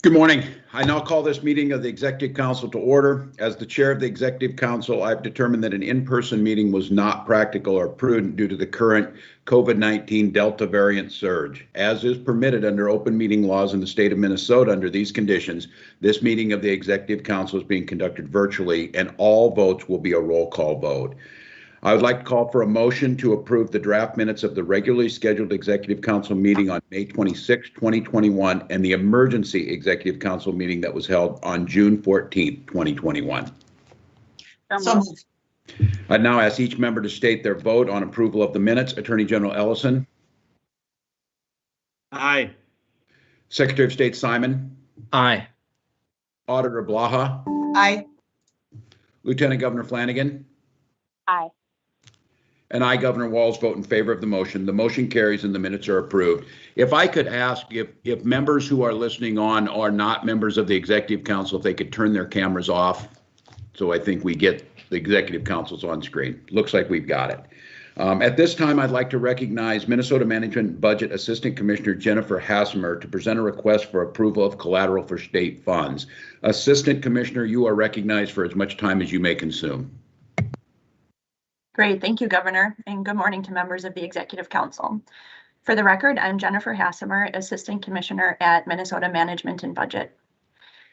Good morning. I now call this meeting of the Executive Council to order. As the chair of the Executive Council, I've determined that an in-person meeting was not practical or prudent due to the current COVID-19 Delta variant surge. As is permitted under open meeting laws in the state of Minnesota under these conditions, this meeting of the Executive Council is being conducted virtually, and all votes will be a roll call vote. I would like to call for a motion to approve the draft minutes of the regularly scheduled Executive Council meeting on May 26, 2021, and the emergency Executive Council meeting that was held on June 14, 2021. So moved. I now ask each member to state their vote on approval of the minutes. Attorney General Ellison. Aye. Secretary of State Simon. Aye. Auditor Blaha. Aye. Lieutenant Governor Flanagan. Aye. And I, Governor Walz, vote in favor of the motion. The motion carries and the minutes are approved. If I could ask if members who are listening on are not members of the Executive Council, if they could turn their cameras off. So I think we get the Executive Council's on screen. Looks like we've got it. At this time, I'd like to recognize Minnesota Management Budget Assistant Commissioner Jennifer Hassemer to present a request for approval of collateral for state funds. Assistant Commissioner, you are recognized for as much time as you may consume. Great, thank you, Governor, and good morning to members of the Executive Council. For the record, I'm Jennifer Hassemer, Assistant Commissioner at Minnesota Management and Budget.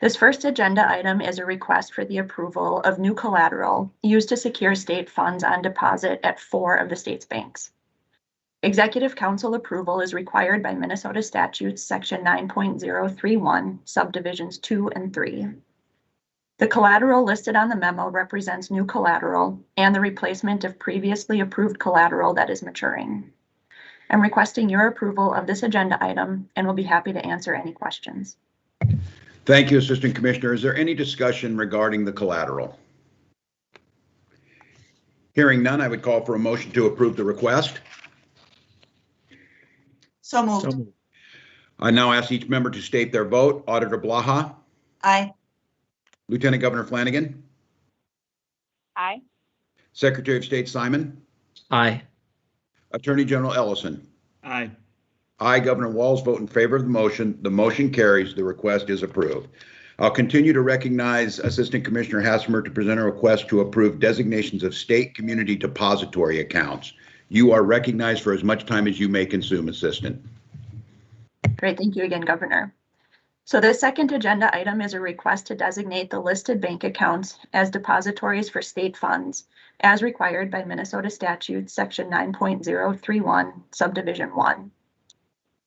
This first agenda item is a request for the approval of new collateral used to secure state funds on deposit at 4 of the state's banks. Executive Council approval is required by Minnesota Statute Section 9.031, Subdivisions 2 and 3. The collateral listed on the memo represents new collateral and the replacement of previously approved collateral that is maturing. I'm requesting your approval of this agenda item and will be happy to answer any questions. Thank you, Assistant Commissioner. Is there any discussion regarding the collateral? Hearing none, I would call for a motion to approve the request. So moved. I now ask each member to state their vote. Auditor Blaha. Aye. Lieutenant Governor Flanagan. Aye. Secretary of State Simon. Aye. Attorney General Ellison. Aye. I, Governor Walz, vote in favor of the motion. The motion carries. The request is approved. I'll continue to recognize Assistant Commissioner Hassemer to present a request to approve designations of state community depository accounts. You are recognized for as much time as you may consume, Assistant. Great, thank you again, Governor. So this second agenda item is a request to designate the listed bank accounts as depositories for state funds as required by Minnesota Statute Section 9.031, Subdivision 1.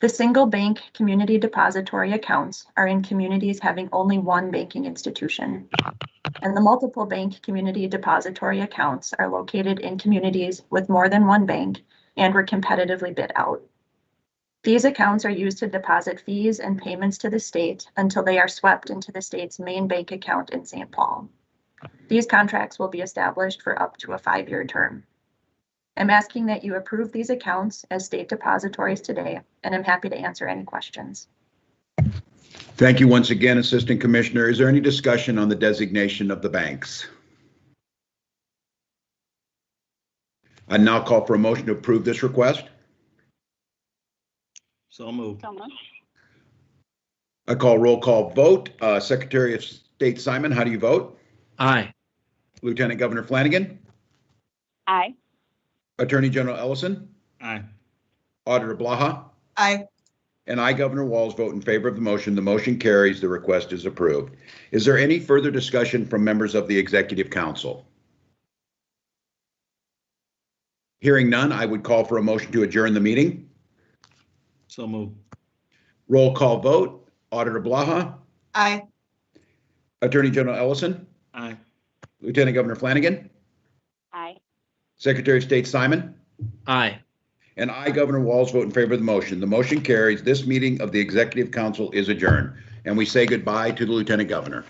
The single bank community depository accounts are in communities having only one banking institution, and the multiple bank community depository accounts are located in communities with more than one bank and were competitively bid out. These accounts are used to deposit fees and payments to the state until they are swept into the state's main bank account in St. Paul. These contracts will be established for up to a 5-year term. I'm asking that you approve these accounts as state depositories today, and I'm happy to answer any questions. Thank you once again, Assistant Commissioner. Is there any discussion on the designation of the banks? I now call for a motion to approve this request. So moved. I call roll call vote. Secretary of State Simon, how do you vote? Aye. Lieutenant Governor Flanagan. Aye. Attorney General Ellison. Aye. Auditor Blaha. Aye. And I, Governor Walz, vote in favor of the motion. The motion carries. The request is approved. Is there any further discussion from members of the Executive Council? Hearing none, I would call for a motion to adjourn the meeting. So moved. Roll call vote. Auditor Blaha. Aye. Attorney General Ellison. Aye. Lieutenant Governor Flanagan. Aye. Secretary of State Simon. Aye. And I, Governor Walz, vote in favor of the motion. The motion carries. This meeting of the Executive Council is adjourned. And we say goodbye to the Lieutenant Governor.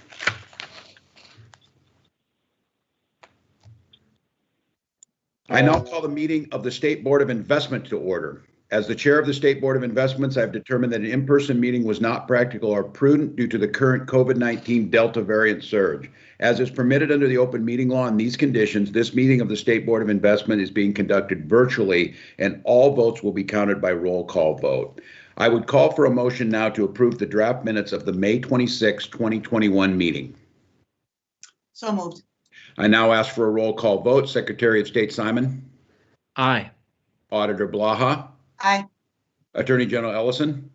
I now call the meeting of the State Board of Investment to order. As the chair of the State Board of Investments, I've determined that an in-person meeting was not practical or prudent due to the current COVID-19 Delta variant surge. As is permitted under the open meeting law in these conditions, this meeting of the State Board of Investment is being conducted virtually, and all votes will be counted by roll call vote. I would call for a motion now to approve the draft minutes of the May 26, 2021 meeting. So moved. I now ask for a roll call vote. Secretary of State Simon, Aye. Auditor Blaha, Aye. Attorney General Ellison.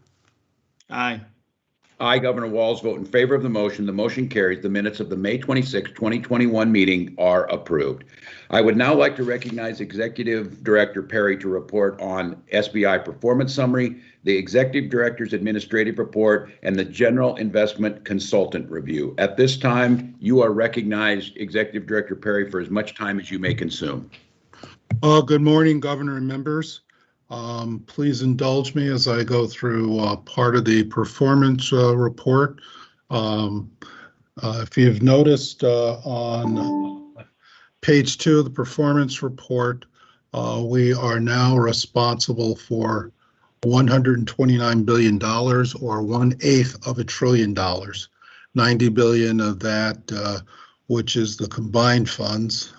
Aye. I, Governor Walz, vote in favor of the motion. The motion carries. The minutes of the May 26, 2021 meeting are approved. I would now like to recognize Executive Director Perry to report on SBI performance summary, the Executive Director's administrative report, and the General Investment Consultant review. At this time, you are recognized, Executive Director Perry, for as much time as you may consume. Good morning, Governor and members. Please indulge me as I go through part of the performance report. If you've noticed on page 2 of the performance report, we are now responsible for $129 billion, or 1/8 of $1 trillion. $90 billion of that, which is the combined funds.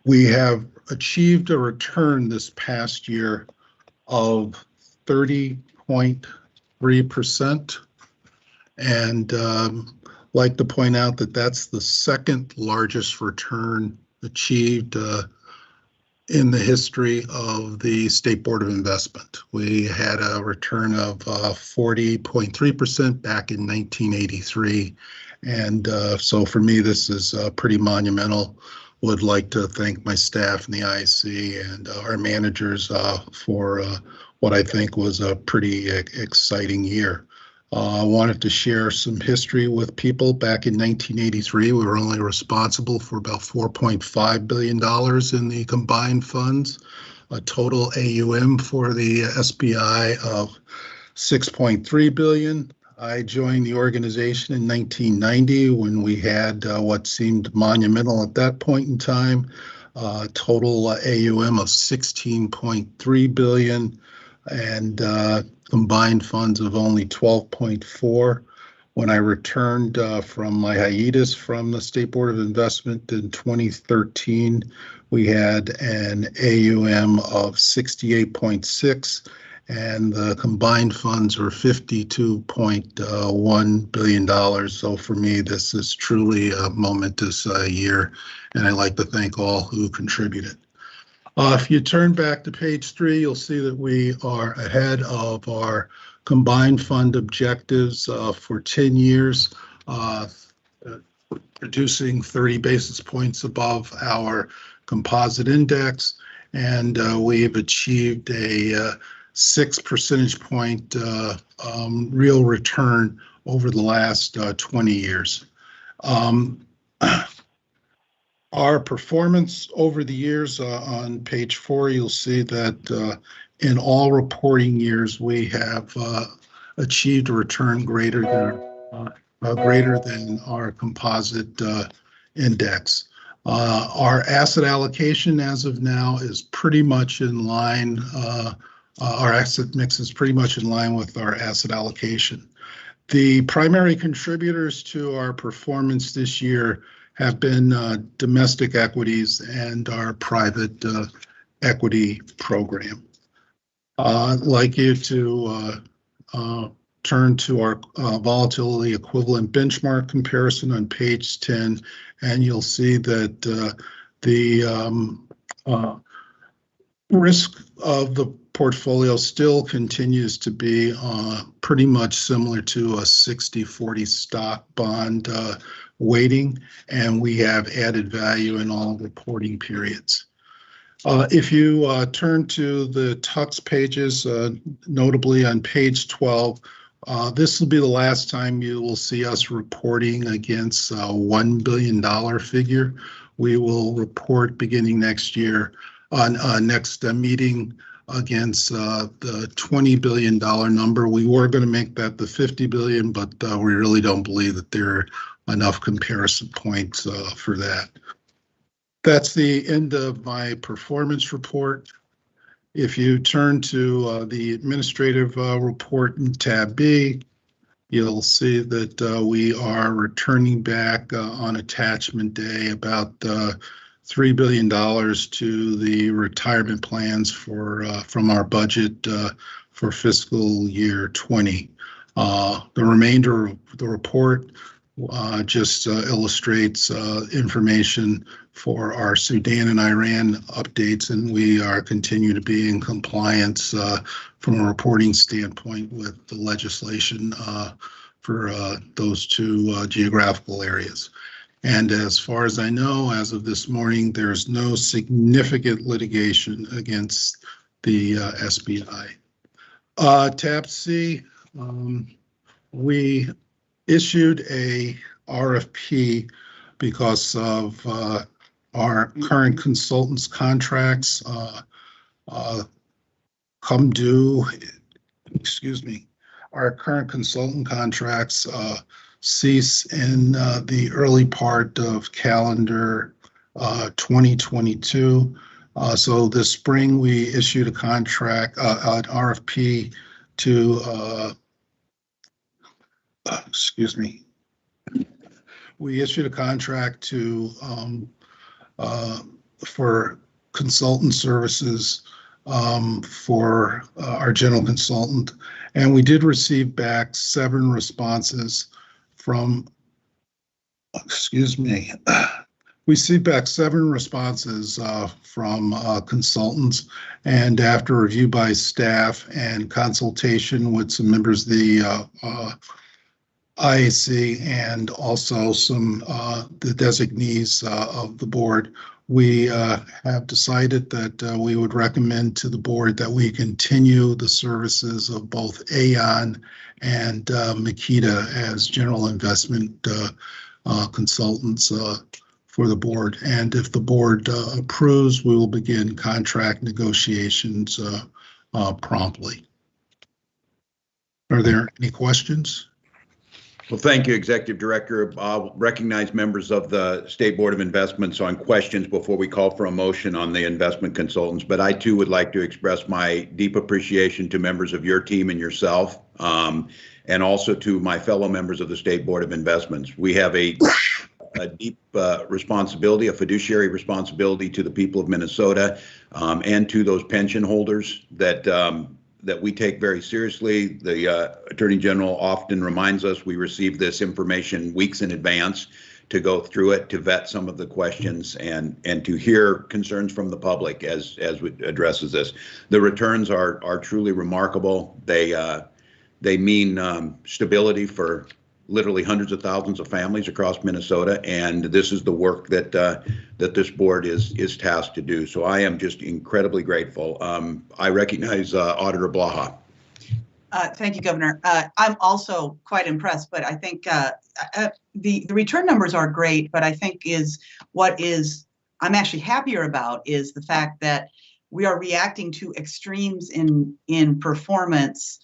We have achieved a return this past year of 30.3%. And like to point out that that's the second largest return achieved in the history of the State Board of Investment. We had a return of 40.3% back in 1983. And so for me, this is pretty monumental. Would like to thank my staff in the IC and our managers for what I think was a pretty exciting year. I wanted to share some history with people. Back in 1983, we were only responsible for about $4.5 billion in the combined funds, a total AUM for the SBI of $6.3 billion. I joined the organization in 1990 when we had what seemed monumental at that point in time, total AUM of $16.3 billion and combined funds of only $12.4. When I returned from my hiatus from the State Board of Investment in 2013, we had an AUM of 68.6. and the combined funds were $52.1 billion. So for me, this is truly a momentous year, and I'd like to thank all who contributed. If you turn back to page 3, you'll see that we are ahead of our combined fund objectives for 10 years, producing 30 basis points above our composite index, and we've achieved a 6 percentage point real return over the last 20 years. Our performance over the years, on page 4, you'll see that in all reporting years, we have achieved a return greater than our composite index. Our asset allocation as of now is pretty much in line. Our asset mix is pretty much in line with our asset allocation. The primary contributors to our performance this year have been domestic equities and our private equity program. I'd like you to turn to our volatility equivalent benchmark comparison on page 10, and you'll see that the risk of the portfolio still continues to be pretty much similar to a 60-40 stock bond weighting, and we have added value in all reporting periods. If you turn to the TUX pages, notably on page 12, this will be the last time you will see us reporting against a $1 billion figure. We will report beginning next year on next meeting against the $20 billion number. We were going to make that the $50 billion, but we really don't believe that there are enough comparison points for that. That's the end of my performance report. If you turn to the administrative report in tab B, you'll see that we are returning back on attachment day about $3 billion to the retirement plans for from our budget for fiscal year 20. The remainder of the report just illustrates information for our Sudan and Iran updates, and we are continue to be in compliance from a reporting standpoint with the legislation for those two geographical areas. And as far as I know, as of this morning, there's no significant litigation against the SBI. Tab C, we issued a RFP because of our current consultants' contracts come due. Excuse me. Our current consultant contracts cease in the early part of calendar 2022. So this spring we issued a contract, an RFP to, excuse me. We issued a contract to for consultant services for our general consultant, and we did receive back 7 responses from, excuse me, we received back 7 responses from consultants, and after review by staff and consultation with some members of the IAC and also some the designees of the board, we have decided that we would recommend to the board that we continue the services of both Aeon and Makita as general investment consultants for the board. And if the board approves, we will begin contract negotiations promptly. Are there any questions? Well, thank you, Executive Director. I'll recognize members of the State Board of Investments on questions before we call for a motion on the investment consultants. But I too would like to express my deep appreciation to members of your team and yourself, and also to my fellow members of the State Board of Investments. We have a deep responsibility, a fiduciary responsibility to the people of Minnesota and to those pension holders that we take very seriously. The Attorney General often reminds us we receive this information weeks in advance to go through it, to vet some of the questions, and to hear concerns from the public as it addresses this. The returns are truly remarkable. They mean stability for literally hundreds of thousands of families across Minnesota, and this is the work that that this board is tasked to do. So I am just incredibly grateful. I recognize Auditor Blaha. Thank you, Governor. I'm also quite impressed, but I think the return numbers are great, but I think I'm actually happier about is the fact that we are reacting to extremes in performance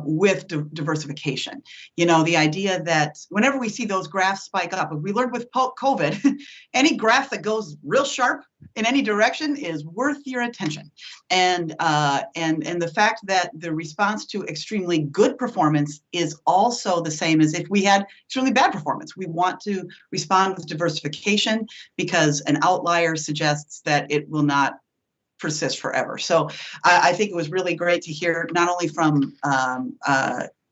with diversification. You know, the idea that whenever we see those graphs spike up, we learned with COVID, any graph that goes real sharp in any direction is worth your attention. And the fact that the response to extremely good performance is also the same as if we had extremely bad performance. We want to respond with diversification because an outlier suggests that it will not persist forever. So I think it was really great to hear not only from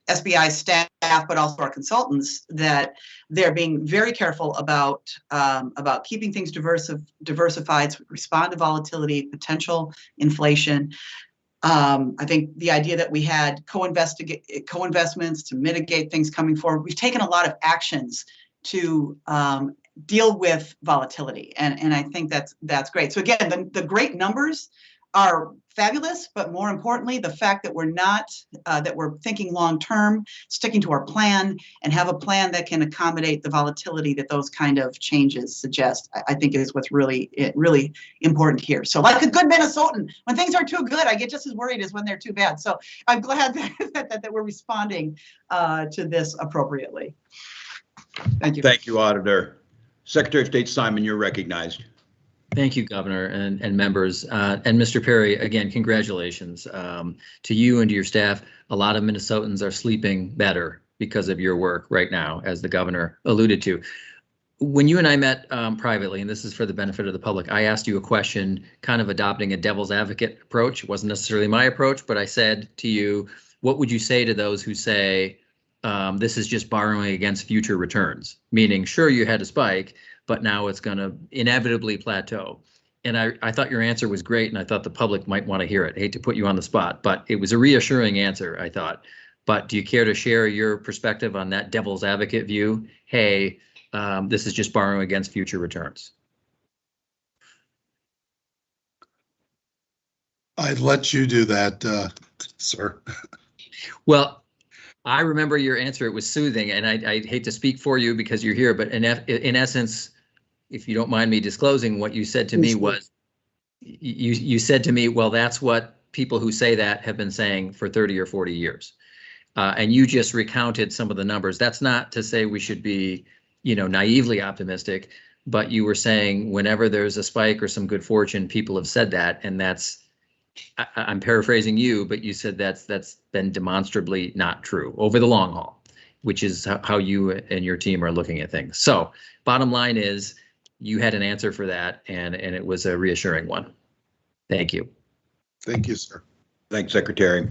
SBI staff, but also our consultants, that they're being very careful about keeping things diversified to respond to volatility, potential inflation. I think the idea that we had co-investments to mitigate things coming forward, we've taken a lot of actions to deal with volatility, and I think that's great. So again, the great numbers are fabulous, but more importantly, the fact that we're thinking long term, sticking to our plan, and have a plan that can accommodate the volatility that those kind of changes suggest, I think is what's really important here. So like a good Minnesotan, when things are too good, I get just as worried as when they're too bad. So I'm glad that we're responding to this appropriately. Thank you. Thank you, Auditor. Secretary of State Simon, you're recognized. Thank you, Governor and members. And Mr. Perry, again, congratulations to you and to your staff. A lot of Minnesotans are sleeping better because of your work right now, as the governor alluded to. when you and I met privately, and this is for the benefit of the public, I asked you a question, kind of adopting a devil's advocate approach. It wasn't necessarily my approach, but I said to you, what would you say to those who say this is just borrowing against future returns? Meaning, sure, you had a spike, but now it's going to inevitably plateau. And I thought your answer was great, and I thought the public might want to hear it. I hate to put you on the spot, but it was a reassuring answer, I thought. But do you care to share your perspective on that devil's advocate view? Hey, this is just borrowing against future returns. I'd let you do that, sir. Well, I remember your answer. It was soothing, and I hate to speak for you because you're here, but in essence, if you don't mind me disclosing, what you said to me was, you said to me, well, that's what people who say that have been saying for 30 or 40 years. And you just recounted some of the numbers. That's not to say we should be, naively optimistic, but you were saying whenever there's a spike or some good fortune, people have said that, and I'm paraphrasing you, but you said that's been demonstrably not true over the long haul, which is how you and your team are looking at things. So bottom line is you had an answer for that, and it was a reassuring one. Thank you. Thank you, sir. Thanks, Secretary.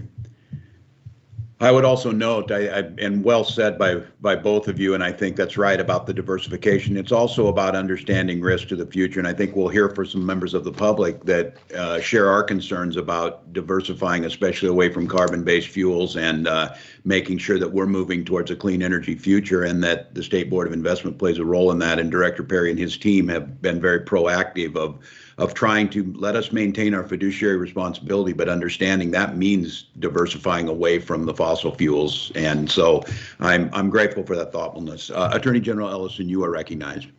I would also note, and well said by both of you, and I think that's right about the diversification. It's also about understanding risk to the future, and I think we'll hear from some members of the public that share our concerns about diversifying, especially away from carbon-based fuels, and making sure that we're moving towards a clean energy future, and that the State Board of Investment plays a role in that. And Director Perry and his team have been very proactive of trying to let us maintain our fiduciary responsibility, but understanding that means diversifying away from the fossil fuels. And so I'm grateful for that thoughtfulness. Attorney General Ellison, you are recognized.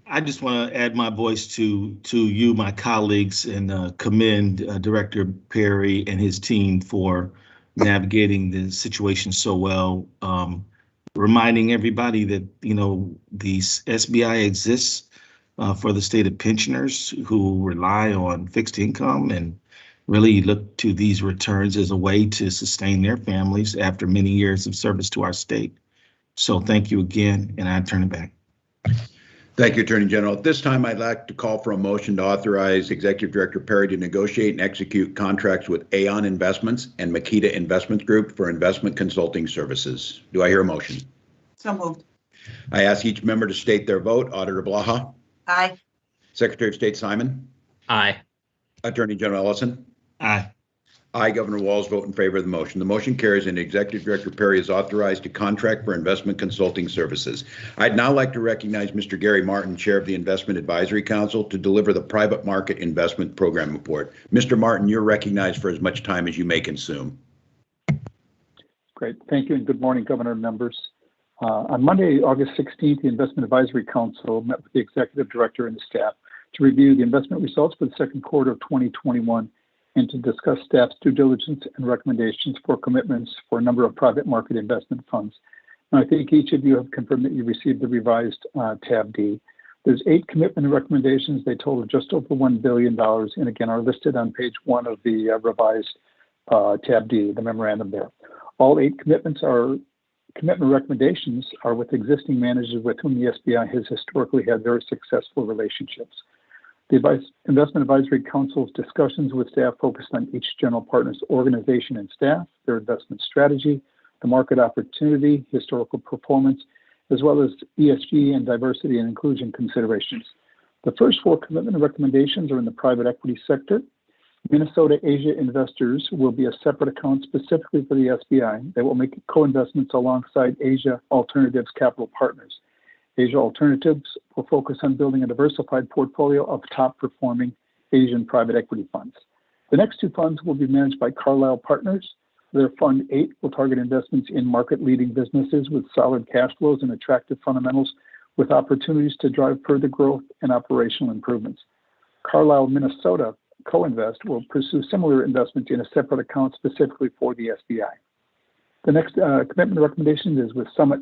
I just want to add my voice to you, my colleagues, and commend Director Perry and his team for navigating the situation so well. Reminding everybody that, the SBI exists for the state of pensioners who rely on fixed income and really look to these returns as a way to sustain their families after many years of service to our state. So thank you again, and I turn it back. Thank you, Attorney General. At this time, I'd like to call for a motion to authorize Executive Director Perry to negotiate and execute contracts with Aeon Investments and Makita Investment Group for investment consulting services. Do I hear a motion? So moved. I ask each member to state their vote. Auditor Blaha? Aye. Secretary of State Simon? Aye. Attorney General Ellison? Aye. Aye. Governor Walz vote in favor of the motion. The motion carries, and Executive Director Perry is authorized to contract for investment consulting services. I'd now like to recognize Mr. Gary Martin, Chair of the Investment Advisory Council, to deliver the Private Market Investment Program Report. Mr. Martin, you're recognized for as much time as you may consume. Great. Thank you, and good morning, Governor and members. On Monday, August 16th, the Investment Advisory Council met with the Executive Director and the staff to review the investment results for the second quarter of 2021 and to discuss staff's due diligence and recommendations for commitments for a number of private market investment funds. And I think each of you have confirmed that you received the revised Tab D. There's 8 commitment recommendations. They total just over $1 billion, and again are listed on page 1 of the revised Tab D, the memorandum there. All 8 commitment recommendations are with existing managers with whom the SBI has historically had very successful relationships. The Investment Advisory Council's discussions with staff focused on each general partner's organization and staff, their investment strategy, the market opportunity, historical performance, as well as ESG and diversity and inclusion considerations. The first 4 commitment recommendations are in the private equity sector. Minnesota Asia investors will be a separate account specifically for the SBI that will make co-investments alongside Asia Alternatives Capital Partners. Asia Alternatives will focus on building a diversified portfolio of top-performing Asian private equity funds. The next 2 funds will be managed by Carlyle Partners. Their Fund 8 will target investments in market-leading businesses with solid cash flows and attractive fundamentals with opportunities to drive further growth and operational improvements. Carlyle Minnesota Co-Invest will pursue similar investments in a separate account specifically for the SBI. The next commitment recommendation is with Summit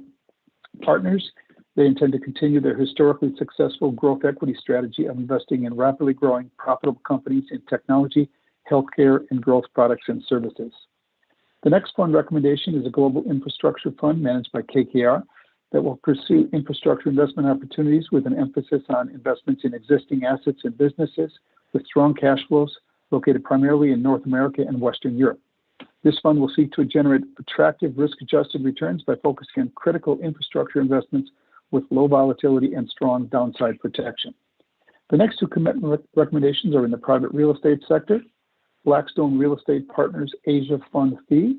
Partners. They intend to continue their historically successful growth equity strategy of investing in rapidly growing profitable companies in technology, healthcare, and growth products and services. The next fund recommendation is a global infrastructure fund managed by KKR. that will pursue infrastructure investment opportunities with an emphasis on investments in existing assets and businesses with strong cash flows located primarily in North America and Western Europe. This fund will seek to generate attractive risk-adjusted returns by focusing on critical infrastructure investments with low volatility and strong downside protection. The next two commitment recommendations are in the private real estate sector. Blackstone Real Estate Partners Asia Fund 3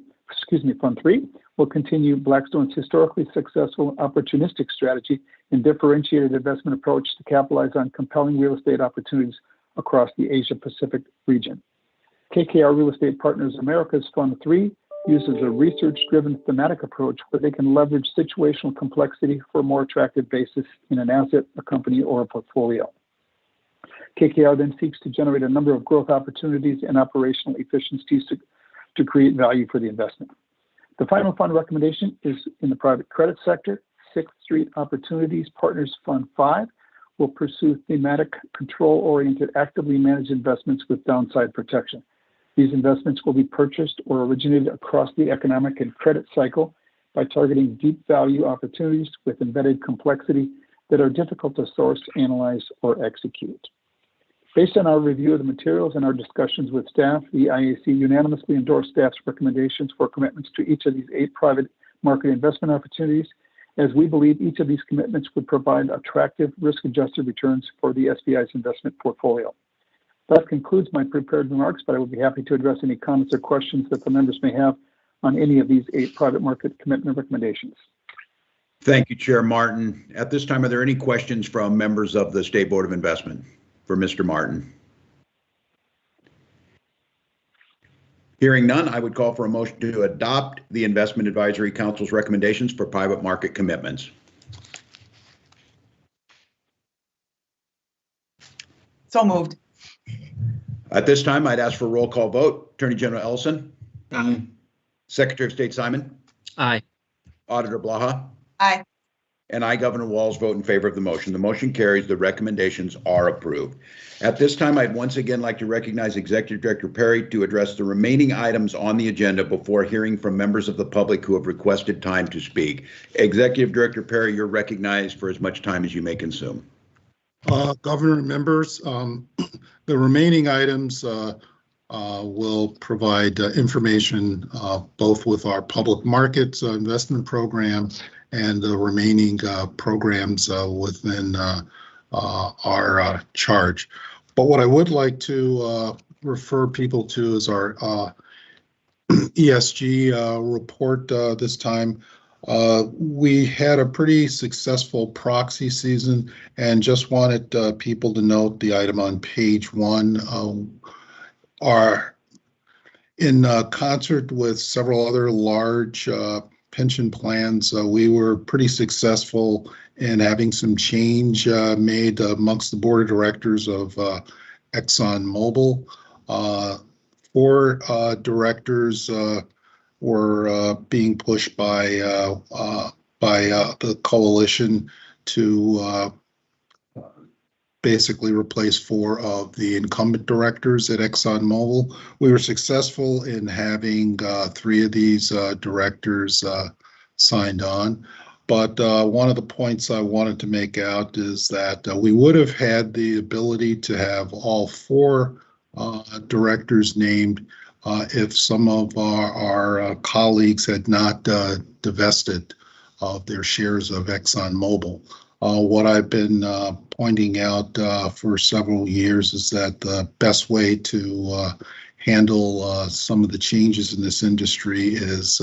will continue Blackstone's historically successful opportunistic strategy and differentiated investment approach to capitalize on compelling real estate opportunities across the Asia Pacific region. KKR Real Estate Partners Americas Fund 3 uses a research-driven thematic approach where they can leverage situational complexity for a more attractive basis in an asset, a company, or a portfolio. KKR then seeks to generate a number of growth opportunities and operational efficiencies to create value for the investment. The final fund recommendation is in the private credit sector. Sixth Street Opportunities Partners Fund 5 will pursue thematic, control-oriented, actively managed investments with downside protection. These investments will be purchased or originated across the economic and credit cycle by targeting deep value opportunities with embedded complexity that are difficult to source, analyze, or execute. Based on our review of the materials and our discussions with staff, the IAC unanimously endorsed staff's recommendations for commitments to each of these 8 private market investment opportunities, as we believe each of these commitments would provide attractive risk-adjusted returns for the SBI's investment portfolio. That concludes my prepared remarks, but I will be happy to address any comments or questions that the members may have on any of these 8 private market commitment recommendations. Thank you, Chair Martin. At this time, are there any questions from members of the State Board of Investment for Mr. Martin? Hearing none, I would call for a motion to adopt the Investment Advisory Council's recommendations for private market commitments. So moved. At this time, I'd ask for a roll call vote. Attorney General Ellison? Aye. Secretary of State Simon? Aye. Auditor Blaha? Aye. And I, Governor Walz, vote in favor of the motion. The motion carries. The recommendations are approved. At this time, I'd once again like to recognize Executive Director Perry to address the remaining items on the agenda before hearing from members of the public who have requested time to speak. Executive Director Perry, you're recognized for as much time as you may consume. Governor and members, the remaining items will provide information both with our public markets investment program and the remaining programs within our charge. But what I would like to refer people to is our ESG report this time. We had a pretty successful proxy season and just wanted people to note the item on page 1 are in concert with several other large pension plans. We were pretty successful in having some change made amongst the board of directors of ExxonMobil. 4 directors were being pushed by the coalition to basically replace 4 of the incumbent directors at ExxonMobil. We were successful in having 3 of these directors signed on. But one of the points I wanted to make out is that we would have had the ability to have all 4 directors named if some of our colleagues had not divested of their shares of ExxonMobil. What I've been pointing out for several years is that the best way to handle some of the changes in this industry is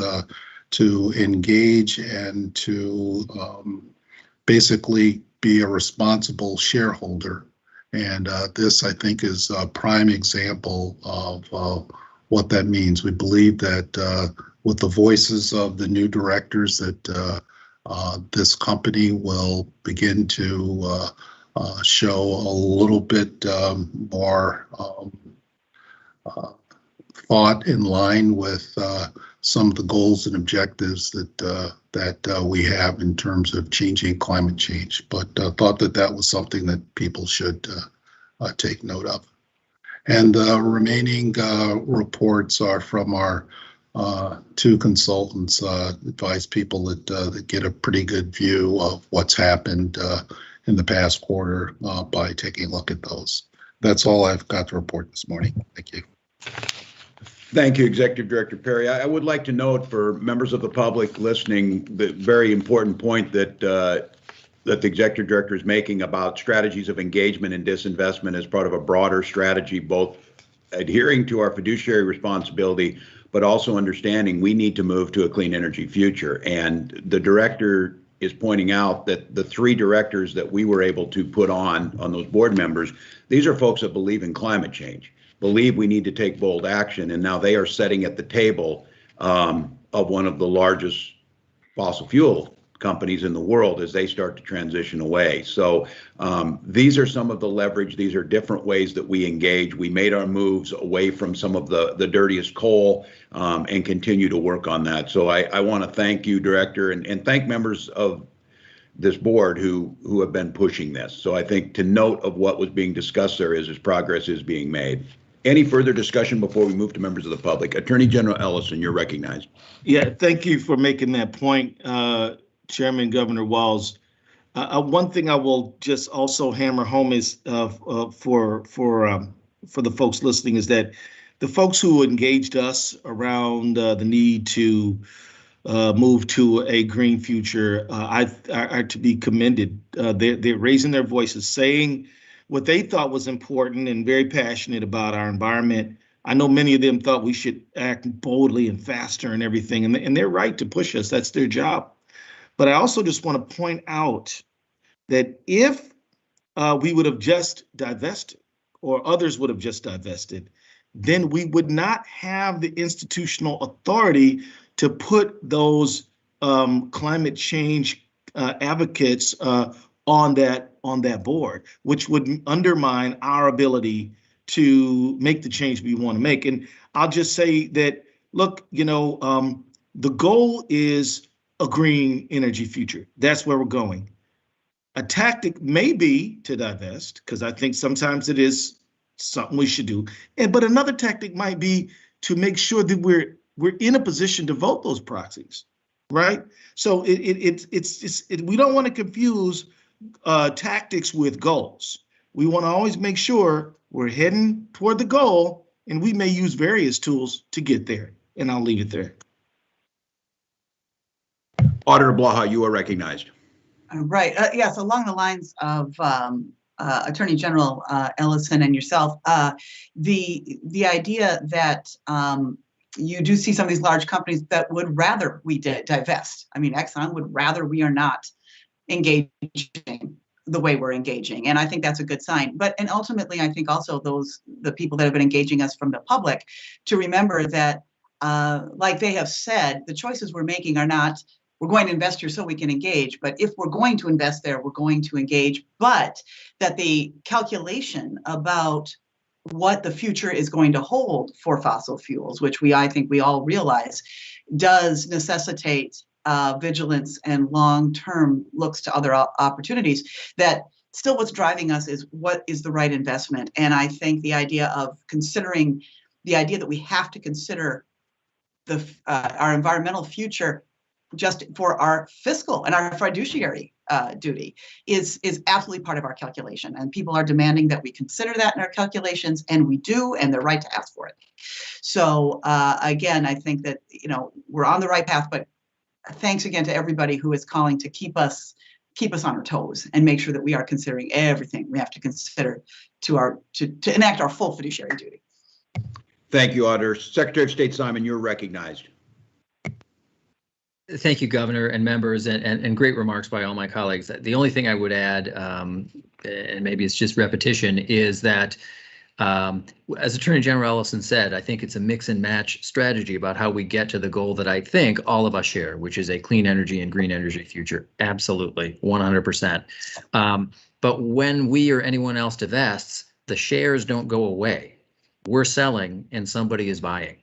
to engage and to basically be a responsible shareholder. And this, I think, is a prime example of what that means. We believe that with the voices of the new directors that this company will begin to show a little bit more thought in line with some of the goals and objectives that we have in terms of changing climate change. But thought that that was something that people should take note of. And the remaining reports are from our two consultants advise people that get a pretty good view of what's happened in the past quarter by taking a look at those. That's all I've got to report this morning. Thank you. Thank you, Executive Director Perry. I would like to note for members of the public listening the very important point that that the Executive Director is making about strategies of engagement and disinvestment as part of a broader strategy, both adhering to our fiduciary responsibility, but also understanding we need to move to a clean energy future. And the director is pointing out that the 3 directors that we were able to put on those board members, these are folks that believe in climate change, believe we need to take bold action, and now they are sitting at the table of one of the largest fossil fuel companies in the world as they start to transition away. So these are some of the leverage. These are different ways that we engage. We made our moves away from some of the dirtiest coal and continue to work on that. So I want to thank you, Director, and thank members of this board who have been pushing this. So I think to note of what was being discussed there is progress is being made. Any further discussion before we move to members of the public? Attorney General Ellison, you're recognized. Yeah, thank you for making that point, Chairman Governor Walz. One thing I will just also hammer home is for the folks listening is that the folks who engaged us around the need to move to a green future are to be commended. They're raising their voices, saying what they thought was important and very passionate about our environment. I know many of them thought we should act boldly and faster and everything, and they're right to push us. That's their job. But I also just want to point out that if we would have just divested, or others would have just divested, then we would not have the institutional authority to put those climate change advocates on that board, which would undermine our ability to make the change we want to make. And I'll just say that, look, the goal is a green energy future. That's where we're going. A tactic may be to divest, because I think sometimes it is something we should do. But another tactic might be to make sure that we're in a position to vote those proxies, right? So we don't want to confuse tactics with goals. We want to always make sure we're heading toward the goal, and we may use various tools to get there. And I'll leave it there. Auditor Blaha, you are recognized. Right. Yes, along the lines of Attorney General Ellison and yourself, the idea that you do see some of these large companies that would rather we divest. I mean, Exxon would rather we are not engaging the way we're engaging, and I think that's a good sign. And ultimately, I think also the people that have been engaging us from the public to remember that, like they have said, the choices we're making are not, we're going to invest here so we can engage, but if we're going to invest there, we're going to engage, but that the calculation about what the future is going to hold for fossil fuels, which I think we all realize, does necessitate vigilance and long-term looks to other opportunities. That still what's driving us is what is the right investment. And I think the idea of considering the idea that we have to consider our environmental future just for our fiscal and our fiduciary duty is absolutely part of our calculation. And people are demanding that we consider that in our calculations, and we do, and they're right to ask for it. So again, I think that we're on the right path, but thanks again to everybody who is calling to keep us on our toes and make sure that we are considering everything we have to consider to enact our full fiduciary duty. Thank you, Auditor. Secretary of State Simon, you're recognized. Thank you, Governor and members, and great remarks by all my colleagues. The only thing I would add, and maybe it's just repetition, is that as Attorney General Ellison said, I think it's a mix and match strategy about how we get to the goal that I think all of us share, which is a clean energy and green energy future. Absolutely, 100%. But when we or anyone else divests, the shares don't go away. We're selling and somebody is buying.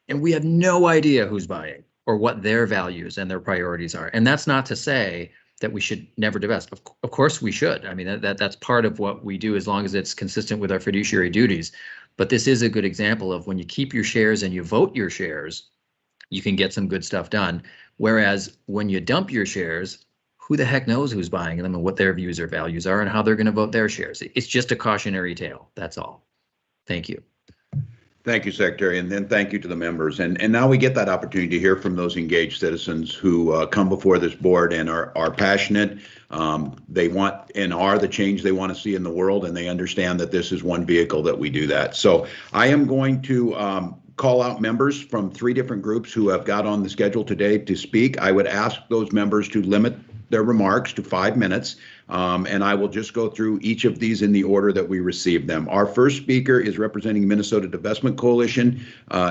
And we have no idea who's buying or what their values and their priorities are. And that's not to say that we should never divest. Of course we should. I mean, that's part of what we do as long as it's consistent with our fiduciary duties. But this is a good example of when you keep your shares and you vote your shares, you can get some good stuff done. Whereas when you dump your shares, who the heck knows who's buying them and what their views or values are and how they're going to vote their shares. It's just a cautionary tale. That's all. Thank you. Thank you, Secretary, and then thank you to the members. And now we get that opportunity to hear from those engaged citizens who come before this board and are passionate. They want and are the change they want to see in the world, and they understand that this is one vehicle that we do that. So I am going to call out members from 3 different groups who have got on the schedule today to speak. I would ask those members to limit their remarks to 5 minutes, and I will just go through each of these in the order that we received them. Our first speaker is representing Minnesota Divestment Coalition,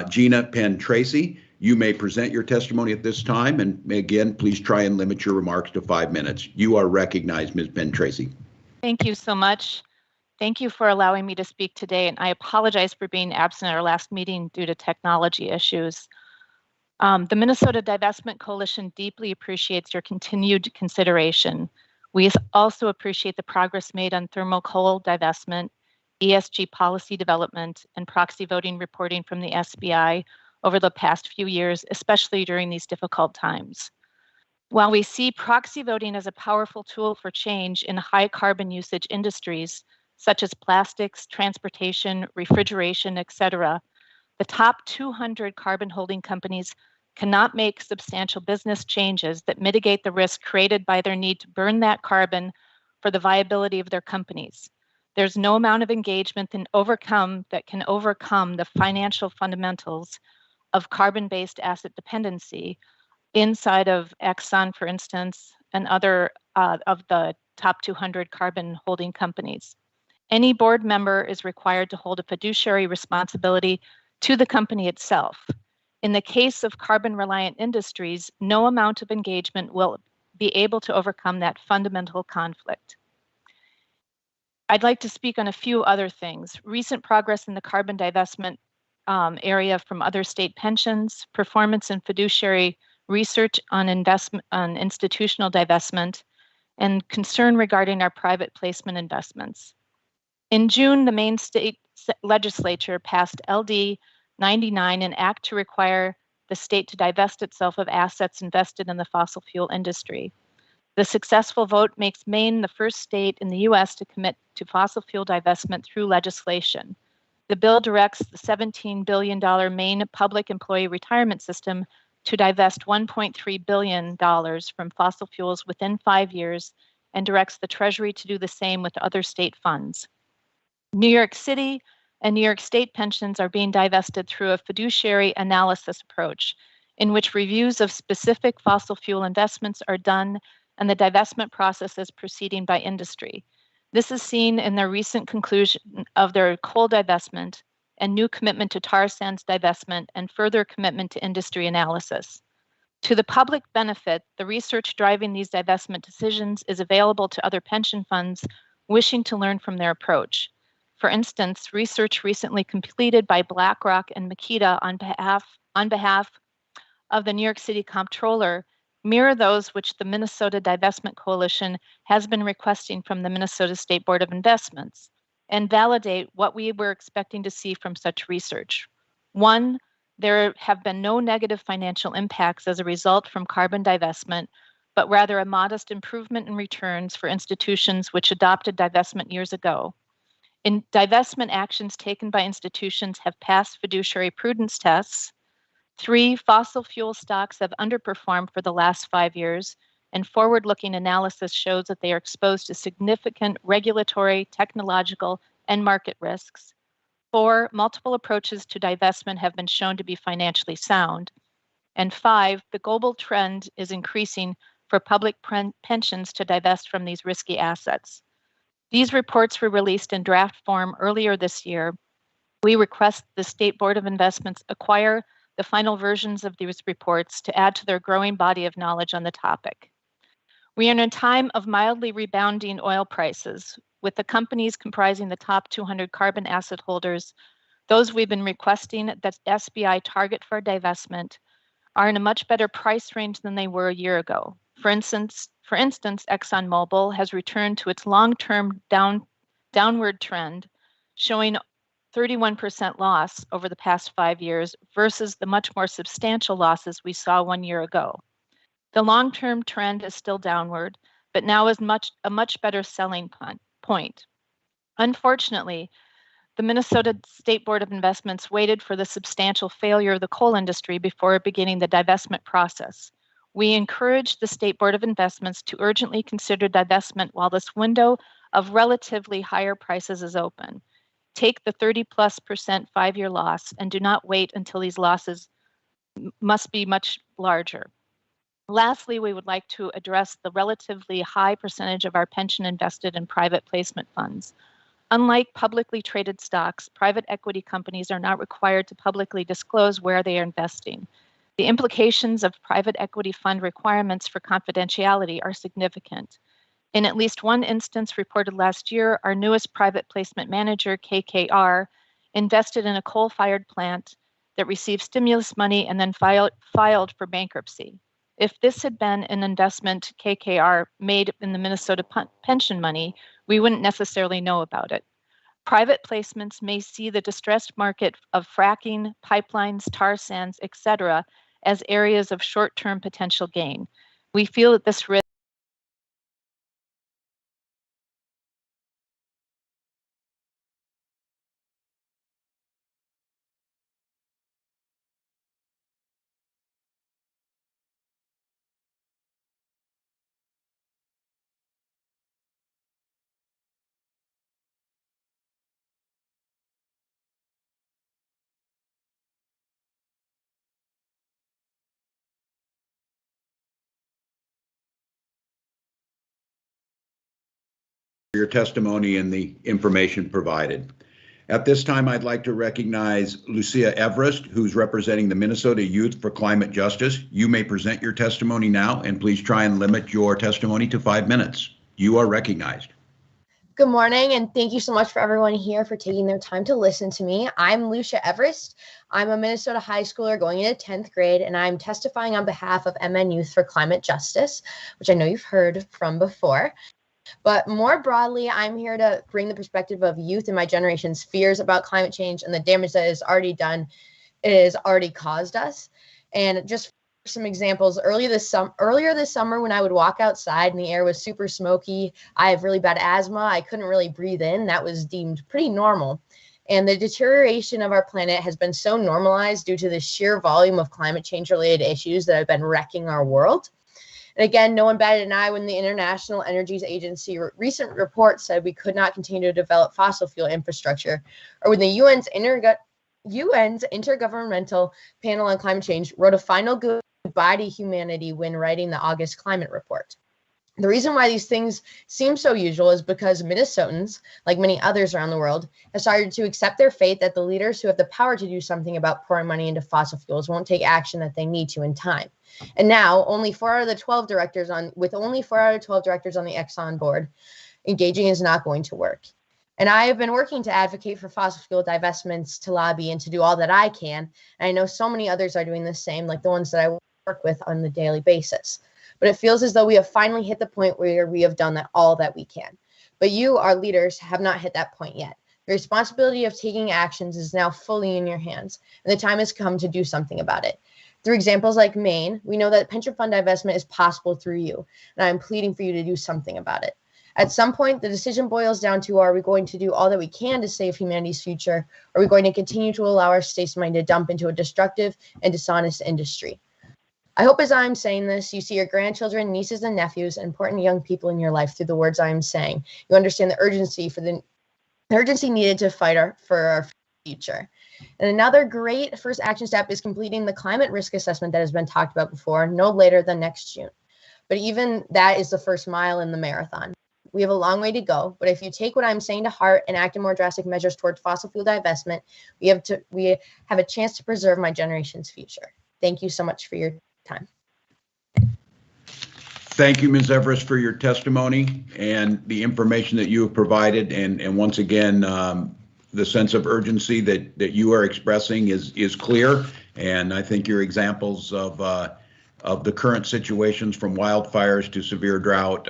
Gina Penn Tracy. You may present your testimony at this time, and again, please try and limit your remarks to 5 minutes. You are recognized, Ms. Penn Tracy. Thank you so much. Thank you for allowing me to speak today, and I apologize for being absent at our last meeting due to technology issues. The Minnesota Divestment Coalition deeply appreciates your continued consideration. We also appreciate the progress made on thermal coal divestment, ESG policy development, and proxy voting reporting from the SBI over the past few years, especially during these difficult times. While we see proxy voting as a powerful tool for change in high carbon usage industries, such as plastics, transportation, refrigeration, etc., the top 200 carbon holding companies cannot make substantial business changes that mitigate the risk created by their need to burn that carbon for the viability of their companies. There's no amount of engagement that can overcome the financial fundamentals of carbon-based asset dependency inside of Exxon, for instance, and other of the top 200 carbon holding companies. Any board member is required to hold a fiduciary responsibility to the company itself. In the case of carbon-reliant industries, no amount of engagement will be able to overcome that fundamental conflict. I'd like to speak on a few other things. Recent progress in the carbon divestment area from other state pensions, performance in fiduciary research on institutional divestment, and concern regarding our private placement investments. In June, the Maine state legislature passed LD 99, an act to require the state to divest itself of assets invested in the fossil fuel industry. The successful vote makes Maine the first state in the U.S. to commit to fossil fuel divestment through legislation. The bill directs the $17 billion Maine public employee retirement system to divest $1.3 billion from fossil fuels within 5 years and directs the Treasury to do the same with other state funds. New York City and New York State pensions are being divested through a fiduciary analysis approach in which reviews of specific fossil fuel investments are done and the divestment process is proceeding by industry. This is seen in their recent conclusion of their coal divestment and new commitment to tar sands divestment and further commitment to industry analysis. To the public benefit, the research driving these divestment decisions is available to other pension funds wishing to learn from their approach. For instance, research recently completed by BlackRock and Makita on behalf of the New York City Comptroller mirror those which the Minnesota Divestment Coalition has been requesting from the Minnesota State Board of Investments and validate what we were expecting to see from such research. 1, there have been no negative financial impacts as a result from carbon divestment, but rather a modest improvement in returns for institutions which adopted divestment years ago. In divestment actions taken by institutions have passed fiduciary prudence tests. 3, fossil fuel stocks have underperformed for the last 5 years, and forward-looking analysis shows that they are exposed to significant regulatory, technological, and market risks. 4, multiple approaches to divestment have been shown to be financially sound. And 5, the global trend is increasing for public pensions to divest from these risky assets. These reports were released in draft form earlier this year. We request the State Board of Investments acquire the final versions of these reports to add to their growing body of knowledge on the topic. We are in a time of mildly rebounding oil prices, with the companies comprising the top 200 carbon asset holders, those we've been requesting that SBI target for divestment, are in a much better price range than they were a year ago. For instance, ExxonMobil has returned to its long-term downward trend, showing 31% loss over the past 5 years versus the much more substantial losses we saw 1 year ago. The long-term trend is still downward, but now is a much better selling point. Unfortunately, the Minnesota State Board of Investments waited for the substantial failure of the coal industry before beginning the divestment process. We encourage the State Board of Investments to urgently consider divestment while this window of relatively higher prices is open. Take the 30+% 5-year loss and do not wait until these losses must be much larger. Lastly, we would like to address the relatively high percentage of our pension invested in private placement funds. Unlike publicly traded stocks, private equity companies are not required to publicly disclose where they are investing. The implications of private equity fund requirements for confidentiality are significant. In at least one instance reported last year, our newest private placement manager, KKR, invested in a coal-fired plant that received stimulus money and then filed for bankruptcy. If this had been an investment KKR made in the Minnesota pension money, we wouldn't necessarily know about it. Private placements may see the distressed market of fracking, pipelines, tar sands, etc., as areas of short-term potential gain. We feel that this risk your testimony and the information provided. At this time, I'd like to recognize Lucia Everest, who's representing the Minnesota Youth for Climate Justice. You may present your testimony now, and please try and limit your testimony to 5 minutes. You are recognized. Good morning, and thank you so much for everyone here for taking their time to listen to me. I'm Lucia Everest. I'm a Minnesota high schooler going into 10th grade, and I'm testifying on behalf of MN Youth for Climate Justice, which I know you've heard from before. But more broadly, I'm here to bring the perspective of youth in my generation's fears about climate change and the damage that is already done, it has already caused us. And just for some examples, earlier this summer when I would walk outside and the air was super smoky, I have really bad asthma, I couldn't really breathe in, that was deemed pretty normal. And the deterioration of our planet has been so normalized due to the sheer volume of climate change related issues that have been wrecking our world. And again, no one batted an eye when the International Energy Agency recent report said we could not continue to develop fossil fuel infrastructure, or when the UN's Intergovernmental Panel on Climate Change wrote a final goodbye to humanity when writing the August climate report. The reason why these things seem so usual is because Minnesotans, like many others around the world, have started to accept their fate that the leaders who have the power to do something about pouring money into fossil fuels won't take action that they need to in time. And now, only 4 out of the 12 directors on the Exxon board, engaging is not going to work. And I have been working to advocate for fossil fuel divestments, to lobby, and to do all that I can. And I know so many others are doing the same, like the ones that I work with on a daily basis. But it feels as though we have finally hit the point where we have done all that we can. But you, our leaders, have not hit that point yet. The responsibility of taking actions is now fully in your hands, and the time has come to do something about it. Through examples like Maine, we know that pension fund divestment is possible through you, and I'm pleading for you to do something about it. At some point, the decision boils down to, are we going to do all that we can to save humanity's future, or are we going to continue to allow our state's money to dump into a destructive and dishonest industry? I hope as I'm saying this, you see your grandchildren, nieces and nephews, and important young people in your life through the words I am saying. You understand the urgency needed to fight for our future. And another great first action step is completing the climate risk assessment that has been talked about before, no later than next June. But even that is the first mile in the marathon. We have a long way to go, but if you take what I'm saying to heart and act in more drastic measures towards fossil fuel divestment, we have a chance to preserve my generation's future. Thank you so much for your time. Thank you, Ms. Everest, for your testimony and the information that you have provided. And once again, the sense of urgency that you are expressing is clear. And I think your examples of the current situations, from wildfires to severe drought,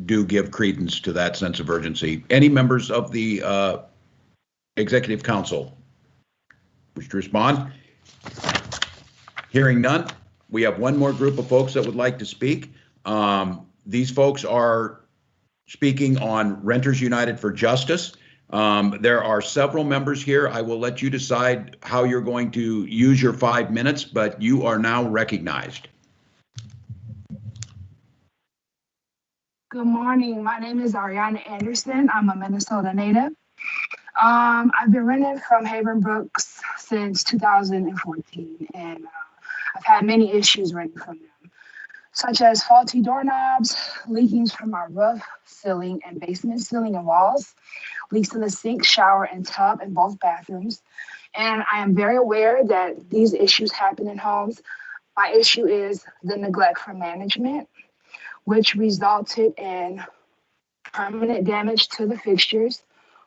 do give credence to that sense of urgency. Any members of the Executive Council wish to respond? Hearing none, we have one more group of folks that would like to speak. These folks are speaking on Renters United for Justice. There are several members here. I will let you decide how you're going to use your 5 minutes, but you are now recognized. Good morning. My name is Ariana Anderson. I'm a Minnesota native. I've been renting from Haven Brooks since 2014, and I've had many issues renting from them, such as faulty doorknobs, leakings from our roof, ceiling, and basement ceiling and walls, leaks in the sink, shower, and tub in both bathrooms. And I am very aware that these issues happen in homes. My issue is the neglect from management, which resulted in permanent damage to the fixtures,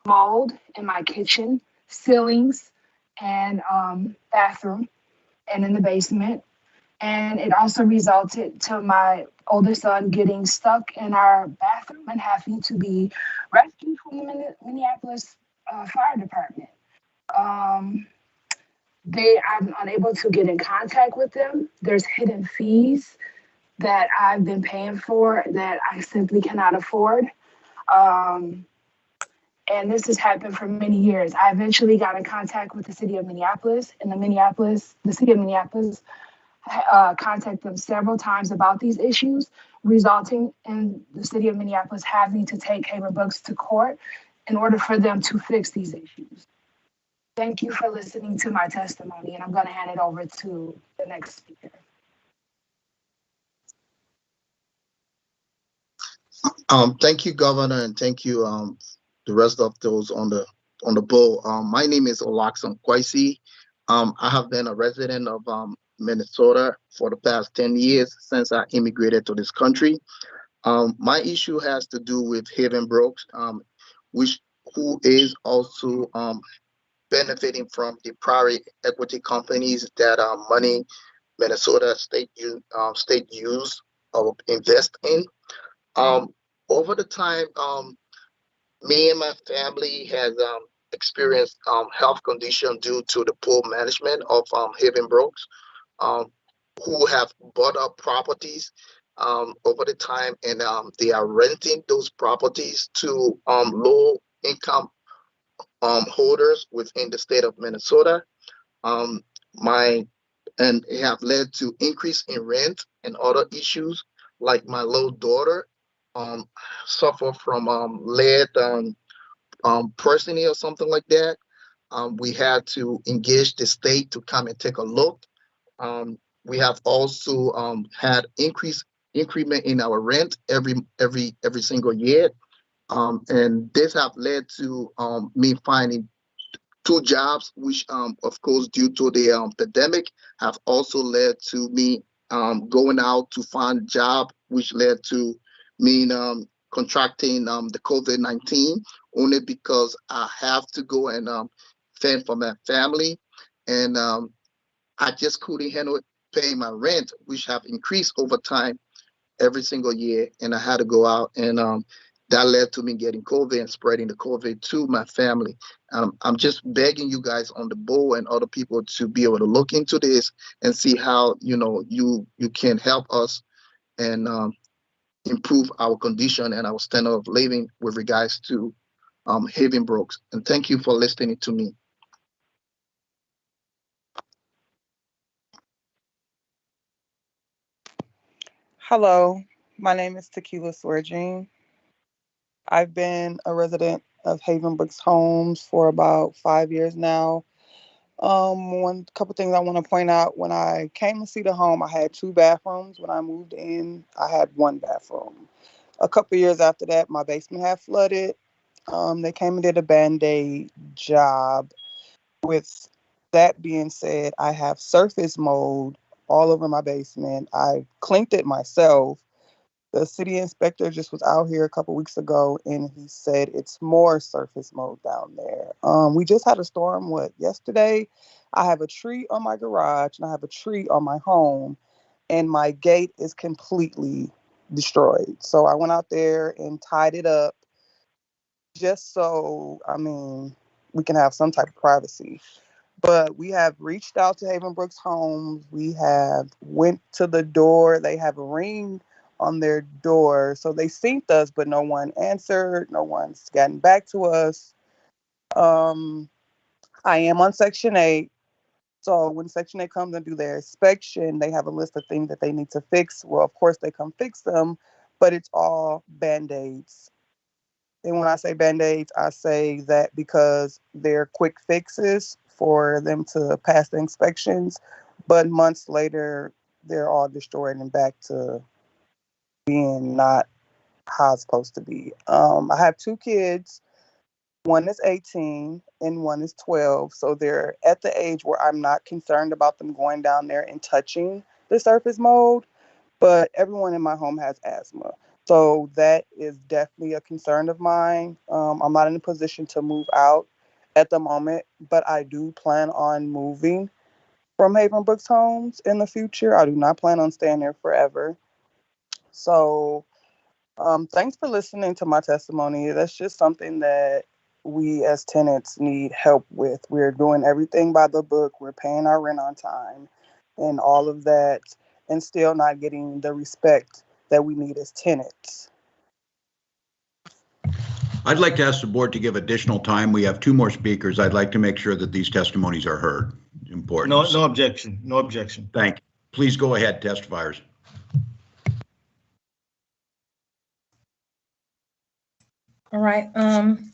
mold in my kitchen, ceilings, and bathroom, and in the basement. And it also resulted to my older son getting stuck in our bathroom and having to be rescued from the Minneapolis Fire Department. I'm unable to get in contact with them. There's hidden fees that I've been paying for that I simply cannot afford. And this has happened for many years. I eventually got in contact with the city of Minneapolis, and the city of Minneapolis contacted them several times about these issues, resulting in the city of Minneapolis having to take Haven Brooks to court in order for them to fix these issues. Thank you for listening to my testimony, and I'm going to hand it over to the next speaker. Thank you, Governor, and thank you, the rest of those on the board. My name is Olaxon Kwesi. I have been a resident of Minnesota for the past 10 years since I immigrated to this country. My issue has to do with Haven Brooks, who is also benefiting from the private equity companies that money Minnesota state use or invest in. Over the time, me and my family has experienced health condition due to the poor management of Haven Brooks, who have bought up properties over the time, and they are renting those properties to low income holders within the state of Minnesota. And it have led to increase in rent and other issues, like my little daughter suffer from lead poisoning or something like that. We had to engage the state to come and take a look. We have also had increment in our rent every single year, and this have led to me finding 2 jobs, which of course due to the pandemic have also led to me going out to find job, which led to me contracting the COVID-19, only because I have to go and fend for my family, and I just couldn't handle paying my rent, which have increased over time every single year, and I had to go out, and that led to me getting COVID and spreading the COVID to my family. I'm just begging you guys on the board and other people to be able to look into this and see how you can help us and improve our condition and our standard of living with regards to Haven Brooks. And thank you for listening to me. Hello, my name is Tequila Swearjean. I've been a resident of Haven Brooks Homes for about 5 years now. One couple things I want to point out: when I came to see the home, I had 2 bathrooms. When I moved in, I had 1 bathroom. A couple years after that, my basement had flooded. They came and did a Band-Aid job. With that being said, I have surface mold all over my basement. I cleaned it myself. The city inspector just was out here a couple weeks ago, and he said it's more surface mold down there. We just had a storm, yesterday? I have a tree on my garage, and I have a tree on my home, and my gate is completely destroyed. So I went out there and tied it up just so, we can have some type of privacy. But we have reached out to Haven Brooks Homes. We have went to the door. They have a ring on their door. So they synced us, but no one answered. No one's gotten back to us. I am on Section 8. So when Section 8 comes and do their inspection, they have a list of things that they need to fix. Well, of course, they come fix them, but it's all Band-Aids. And when I say Band-Aids, I say that because they're quick fixes for them to pass the inspections, but months later, they're all destroyed and back to being not how it's supposed to be. I have 2 kids. One is 18 and one is 12. So they're at the age where I'm not concerned about them going down there and touching the surface mold, but everyone in my home has asthma. So that is definitely a concern of mine. I'm not in a position to move out at the moment, but I do plan on moving from Haven Brooks Homes in the future. I do not plan on staying there forever. So thanks for listening to my testimony. That's just something that we as tenants need help with. We're doing everything by the book. We're paying our rent on time and all of that, and still not getting the respect that we need as tenants. I'd like to ask the board to give additional time. We have 2 more speakers. I'd like to make sure that these testimonies are heard. Important. No objection. No objection. Thank you. Please go ahead, testifiers. All right.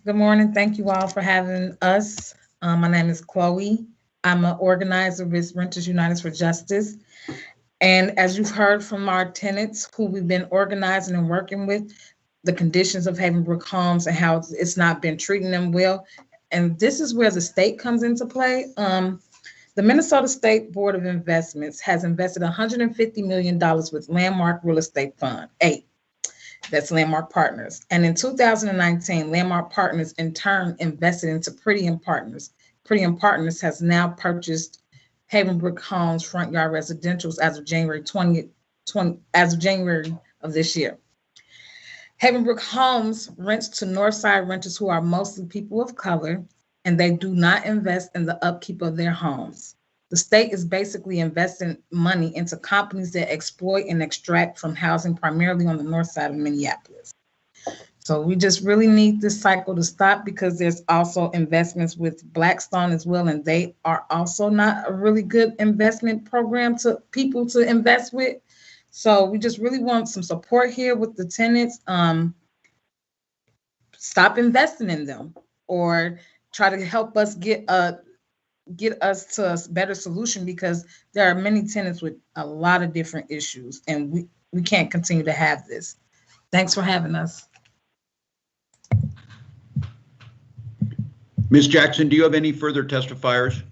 Good morning. Thank you all for having us. My name is Chloe. I'm an organizer with Renters United for Justice. And as you've heard from our tenants who we've been organizing and working with, the conditions of Haven Brook Homes and how it's not been treating them well. And this is where the state comes into play. The Minnesota State Board of Investments has invested $150 million with Landmark Real Estate Fund 8. That's Landmark Partners. And in 2019, Landmark Partners in turn invested into Prettium Partners. Prettium Partners has now purchased Haven Brook Homes front yard residentials as of January of this year. Haven Brook Homes rents to Northside renters who are mostly people of color, and they do not invest in the upkeep of their homes. The state is basically investing money into companies that exploit and extract from housing primarily on the north side of Minneapolis. So we just really need this cycle to stop, because there's also investments with Blackstone as well, and they are also not a really good investment program to people to invest with. So we just really want some support here with the tenants. Stop investing in them, or try to help us get us to a better solution, because there are many tenants with a lot of different issues, and we can't continue to have this. Thanks for having us. Ms. Jackson, do you have any further testifiers?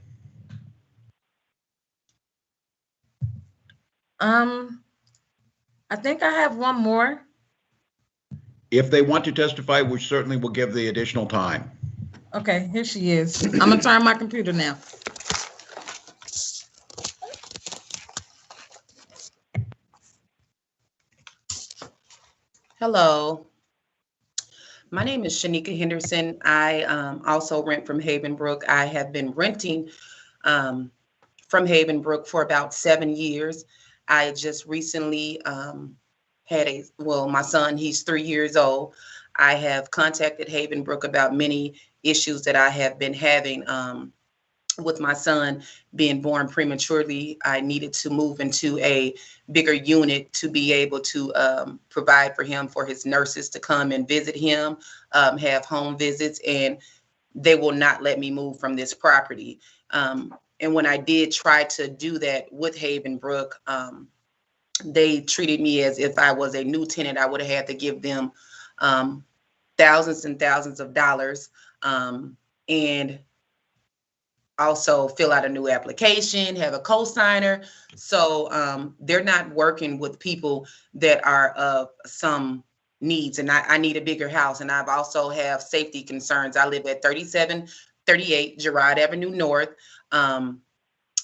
I think I have one more. If they want to testify, we certainly will give the additional time. Okay, here she is. I'm gonna turn my computer now. Hello. My name is Shanika Henderson. I also rent from Haven Brook. I have been renting from Haven Brook for about 7 years. I just recently had my son, he's 3 years old. I have contacted Haven Brook about many issues that I have been having with my son being born prematurely. I needed to move into a bigger unit to be able to provide for him, for his nurses to come and visit him, have home visits, and they will not let me move from this property. And when I did try to do that with Haven Brook, they treated me as if I was a new tenant. I would have had to give them thousands and thousands of dollars, and also fill out a new application, have a co-signer. So they're not working with people that are of some needs. And I need a bigger house. And I've also have safety concerns. I live at 3738 Girard Avenue North.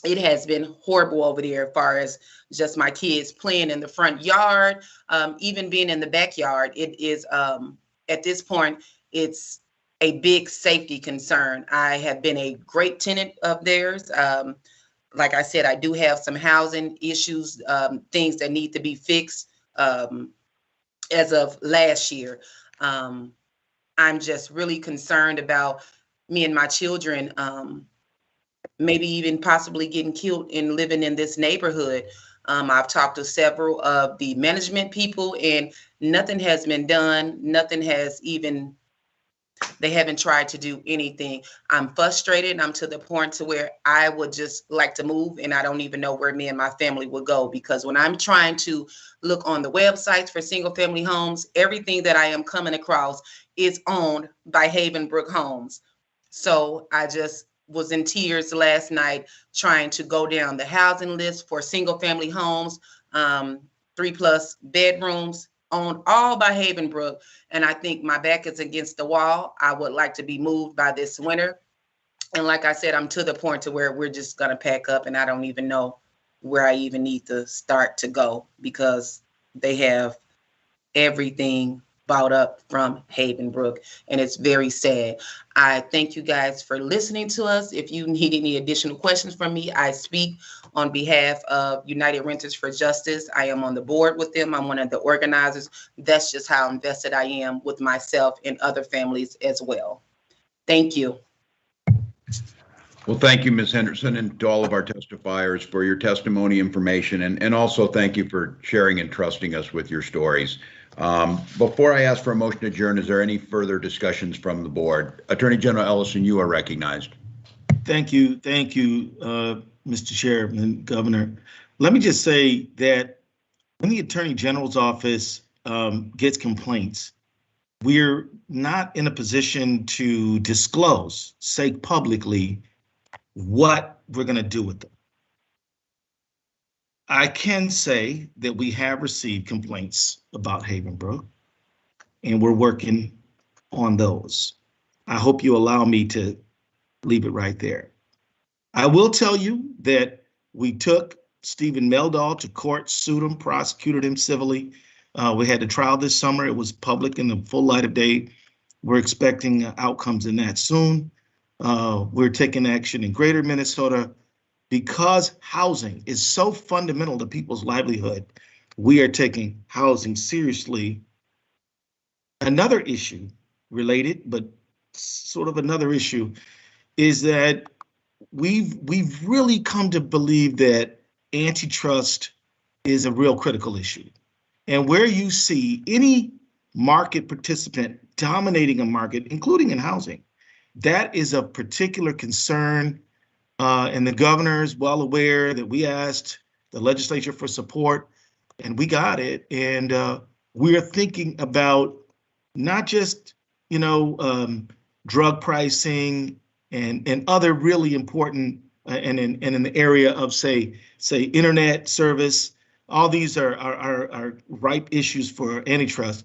It has been horrible over there as far as just my kids playing in the front yard, even being in the backyard. It is, at this point, it's a big safety concern. I have been a great tenant of theirs. Like I said, I do have some housing issues, things that need to be fixed as of last year. I'm just really concerned about me and my children, maybe even possibly getting killed and living in this neighborhood. I've talked to several of the management people and nothing has been done. Nothing has even, they haven't tried to do anything. I'm frustrated and I'm to the point to where I would just like to move and I don't even know where me and my family would go, because when I'm trying to look on the websites for single family homes, everything that I am coming across is owned by Havenbrook Homes. So I just was in tears last night trying to go down the housing list for single family homes, 3+ bedrooms, owned all by Havenbrook. And I think my back is against the wall. I would like to be moved by this winter. And like I said, I'm to the point to where we're just gonna pack up and I don't even know where I even need to start to go, because they have everything bought up from Havenbrook, and it's very sad. I thank you guys for listening to us. If you need any additional questions from me, I speak on behalf of United Renters for Justice. I am on the board with them. I'm one of the organizers. That's just how invested I am with myself and other families as well. Thank you. Well, thank you, Ms. Henderson, and to all of our testifiers for your testimony, information, and also thank you for sharing and trusting us with your stories. Before I ask for a motion to adjourn, is there any further discussions from the board? Attorney General Ellison, you are recognized. Thank you, Mr. Chairman, Governor. Let me just say that when the Attorney General's office gets complaints, we're not in a position to disclose, say publicly, what we're going to do with them. I can say that we have received complaints about Havenbrook, and we're working on those. I hope you allow me to leave it right there. I will tell you that we took Stephen Meldal to court, sued him, prosecuted him civilly. We had a trial this summer. It was public in the full light of day. We're expecting outcomes in that soon. We're taking action in Greater Minnesota. Because housing is so fundamental to people's livelihood, we are taking housing seriously. Another issue related, but sort of another issue, is that we've really come to believe that antitrust is a real critical issue. And where you see any market participant dominating a market, including in housing, that is of particular concern. And the governor is well aware that we asked the legislature for support and we got it. And we're thinking about not just, drug pricing and other really important and in the area of say internet service. All these are ripe issues for antitrust.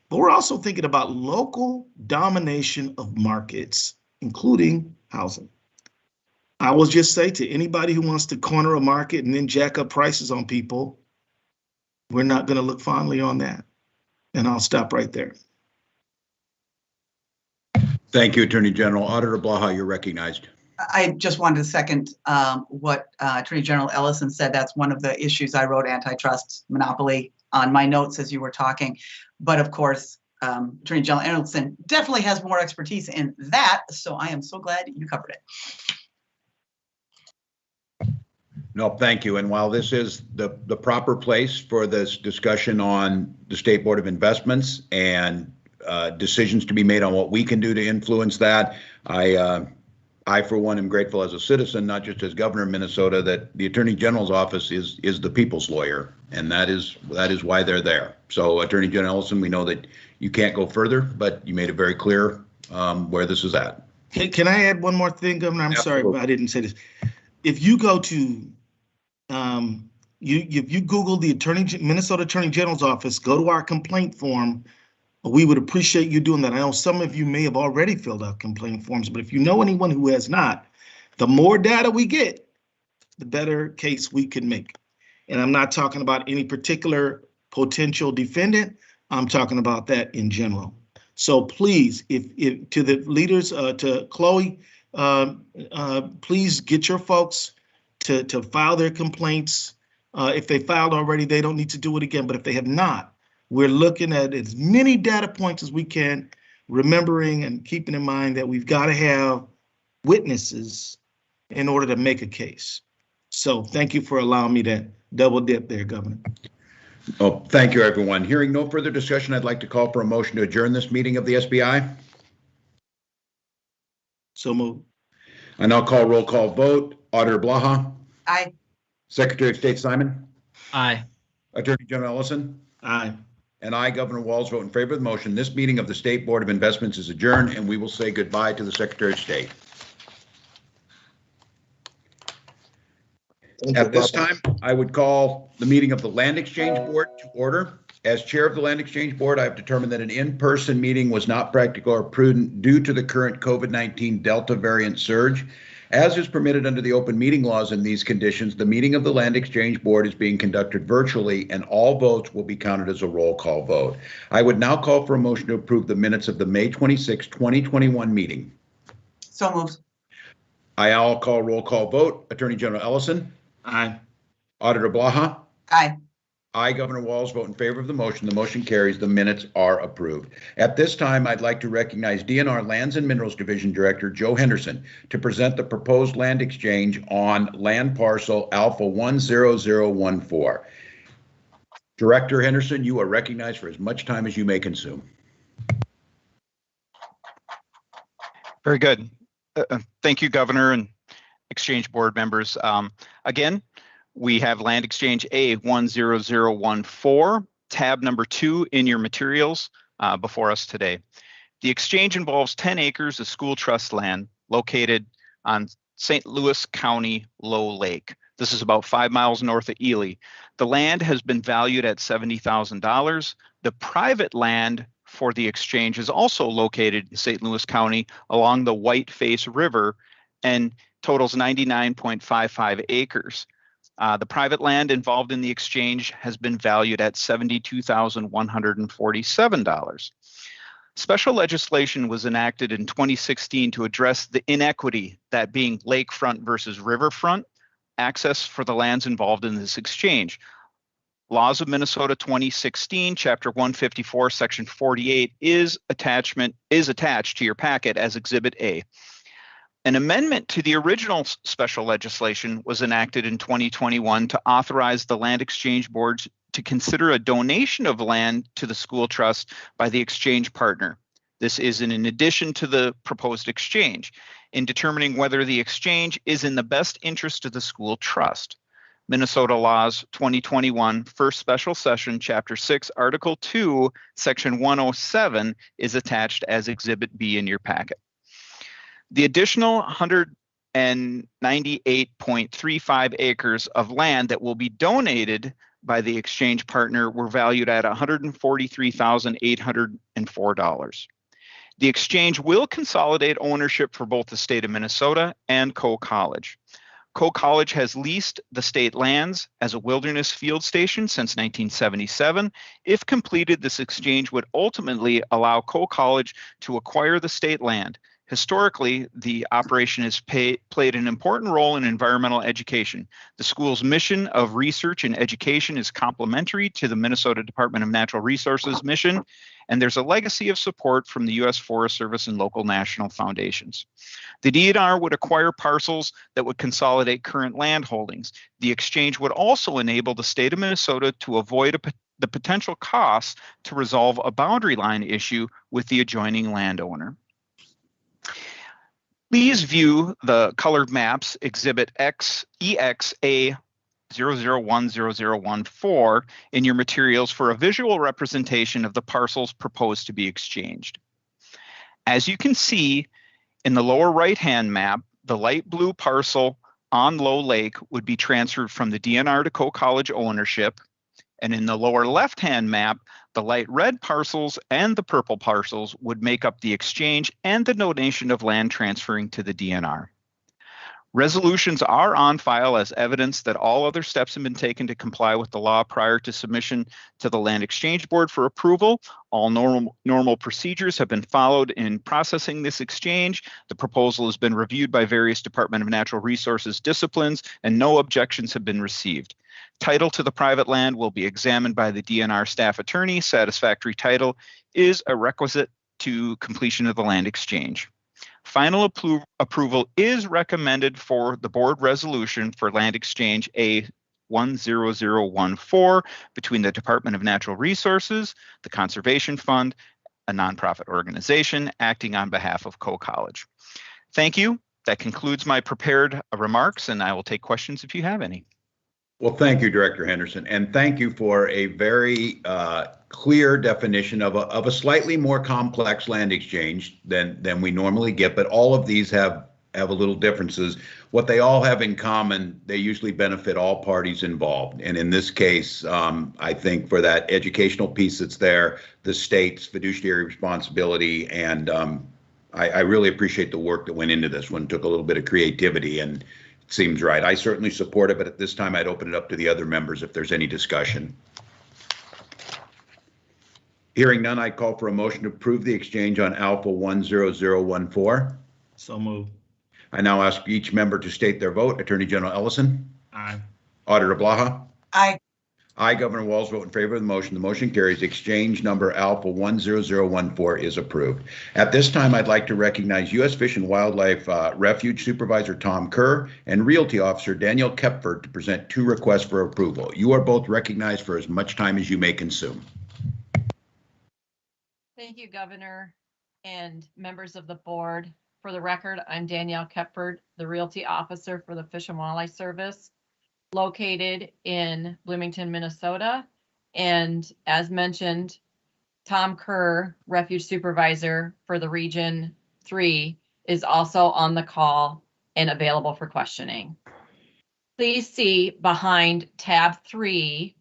But we're also thinking about local domination of markets, including housing. I will just say to anybody who wants to corner a market and then jack up prices on people, we're not going to look fondly on that. And I'll stop right there. Thank you, Attorney General. Auditor Blaha, you're recognized. I just wanted to second what Attorney General Ellison said. That's one of the issues I wrote, antitrust monopoly, on my notes as you were talking. But of course, Attorney General Ellison definitely has more expertise in that. So I am so glad you covered it. No, thank you. And while this is the proper place for this discussion on the State Board of Investments and decisions to be made on what we can do to influence that, I for one am grateful as a citizen, not just as governor of Minnesota, that the Attorney General's office is the people's lawyer, and that is why they're there. So Attorney General Ellison, we know that you can't go further, but you made it very clear where this is at. Can I add one more thing, Governor? I'm sorry, but I didn't say this. If you go to if you Google the Minnesota Attorney General's office, go to our complaint form. We would appreciate you doing that. I know some of you may have already filled out complaint forms, but if you know anyone who has not, the more data we get, the better case we can make. And I'm not talking about any particular potential defendant. I'm talking about that in general. So please, if to the leaders, to Chloe, please get your folks to file their complaints. If they filed already, they don't need to do it again. But if they have not, we're looking at as many data points as we can, remembering and keeping in mind that we've got to have witnesses in order to make a case. So thank you for allowing me to double dip there, Governor. Oh, thank you, everyone. Hearing no further discussion, I'd like to call for a motion to adjourn this meeting of the SBI. So moved. I now call roll call vote. Auditor Blaha. Aye. Secretary of State Simon. Aye. Attorney General Ellison. Aye. And I, Governor Walz, vote in favor of the motion. This meeting of the State Board of Investments is adjourned, and we will say goodbye to the Secretary of State. At this time, I would call the meeting of the Land Exchange Board to order. As chair of the Land Exchange Board, I have determined that an in-person meeting was not practical or prudent due to the current COVID-19 Delta variant surge. As is permitted under the open meeting laws in these conditions, the meeting of the Land Exchange Board is being conducted virtually, and all votes will be counted as a roll call vote. I would now call for a motion to approve the minutes of the May 26, 2021 meeting. So moved. I'll call roll call vote. Attorney General Ellison. Aye. Auditor Blaha. Aye. I, Governor Walz, vote in favor of the motion. The motion carries. The minutes are approved. At this time, I'd like to recognize DNR Lands and Minerals Division Director Joe Henderson to present the proposed land exchange on land parcel Alpha 10014. Director Henderson, you are recognized for as much time as you may consume. Very good. Thank you, Governor and Exchange Board members. Again, we have Land Exchange A10014, tab number 2 in your materials before us today. The exchange involves 10 acres of school trust land located on St. Louis County Low Lake. This is about 5 miles north of Ely. The land has been valued at $70,000. The private land for the exchange is also located in St. Louis County along the Whiteface River and totals 99.55 acres. The private land involved in the exchange has been valued at $72,147. Special legislation was enacted in 2016 to address the inequity, that being lakefront versus riverfront access for the lands involved in this exchange. Laws of Minnesota 2016, Chapter 154, Section 48 is attached to your packet as Exhibit A. An amendment to the original special legislation was enacted in 2021 to authorize the Land Exchange Board to consider a donation of land to the school trust by the exchange partner. This is in addition to the proposed exchange in determining whether the exchange is in the best interest of the school trust. Minnesota Laws 2021, First Special Session, Chapter 6, Article 2, Section 107 is attached as Exhibit B in your packet. The additional 198.35 acres of land that will be donated by the exchange partner were valued at $143,804. The exchange will consolidate ownership for both the state of Minnesota and Coe College. Coe College has leased the state lands as a wilderness field station since 1977. If completed, this exchange would ultimately allow Coe College to acquire the state land. Historically, the operation has played an important role in environmental education. The school's mission of research and education is complementary to the Minnesota Department of Natural Resources mission, and there's a legacy of support from the U.S. Forest Service and local national foundations. The DNR would acquire parcels that would consolidate current land holdings. The exchange would also enable the state of Minnesota to avoid the potential costs to resolve a boundary line issue with the adjoining landowner. Please view the colored maps, Exhibit EXA 00100014 in your materials for a visual representation of the parcels proposed to be exchanged. As you can see in the lower right-hand map, the light blue parcel on Low Lake would be transferred from the DNR to Coe College ownership. And in the lower left-hand map, the light red parcels and the purple parcels would make up the exchange and the donation of land transferring to the DNR. Resolutions are on file as evidence that all other steps have been taken to comply with the law prior to submission to the Land Exchange Board for approval. All normal procedures have been followed in processing this exchange. The proposal has been reviewed by various Department of Natural Resources disciplines, and no objections have been received. Title to the private land will be examined by the DNR staff attorney. Satisfactory title is a requisite to completion of the land exchange. Final approval is recommended for the board resolution for land exchange A10014 between the Department of Natural Resources, the Conservation Fund, a nonprofit organization acting on behalf of Coe College. Thank you. That concludes my prepared remarks, and I will take questions if you have any. Well, thank you, Director Henderson, and thank you for a very clear definition of a slightly more complex land exchange than we normally get, but all of these have a little differences. What they all have in common, they usually benefit all parties involved. And in this case, I think for that educational piece that's there, the state's fiduciary responsibility, and I really appreciate the work that went into this one. It took a little bit of creativity and seems right. I certainly support it, but at this time I'd open it up to the other members if there's any discussion. Hearing none, I call for a motion to approve the exchange on Alpha 10014. So moved. I now ask each member to state their vote. Attorney General Ellison. Aye. Auditor Blaha. Aye. Aye. Governor Walz vote in favor of the motion. The motion carries. Exchange number Alpha 10014 is approved. At this time, I'd like to recognize U.S. Fish and Wildlife Refuge Supervisor Tom Kerr and Realty Officer Daniel Kepford to present two requests for approval. You are both recognized for as much time as you may consume. Thank you, Governor and members of the board. For the record, I'm Danielle Kepford, the Realty Officer for the Fish and Wildlife Service, located in Bloomington, Minnesota. And as mentioned, Tom Kerr, Refuge Supervisor for the Region 3, is also on the call and available for questioning. Please see behind tab 3,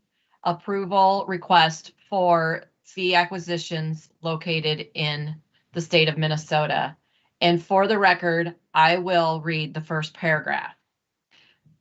approval request for fee acquisitions located in the state of Minnesota. And for the record, I will read the first paragraph.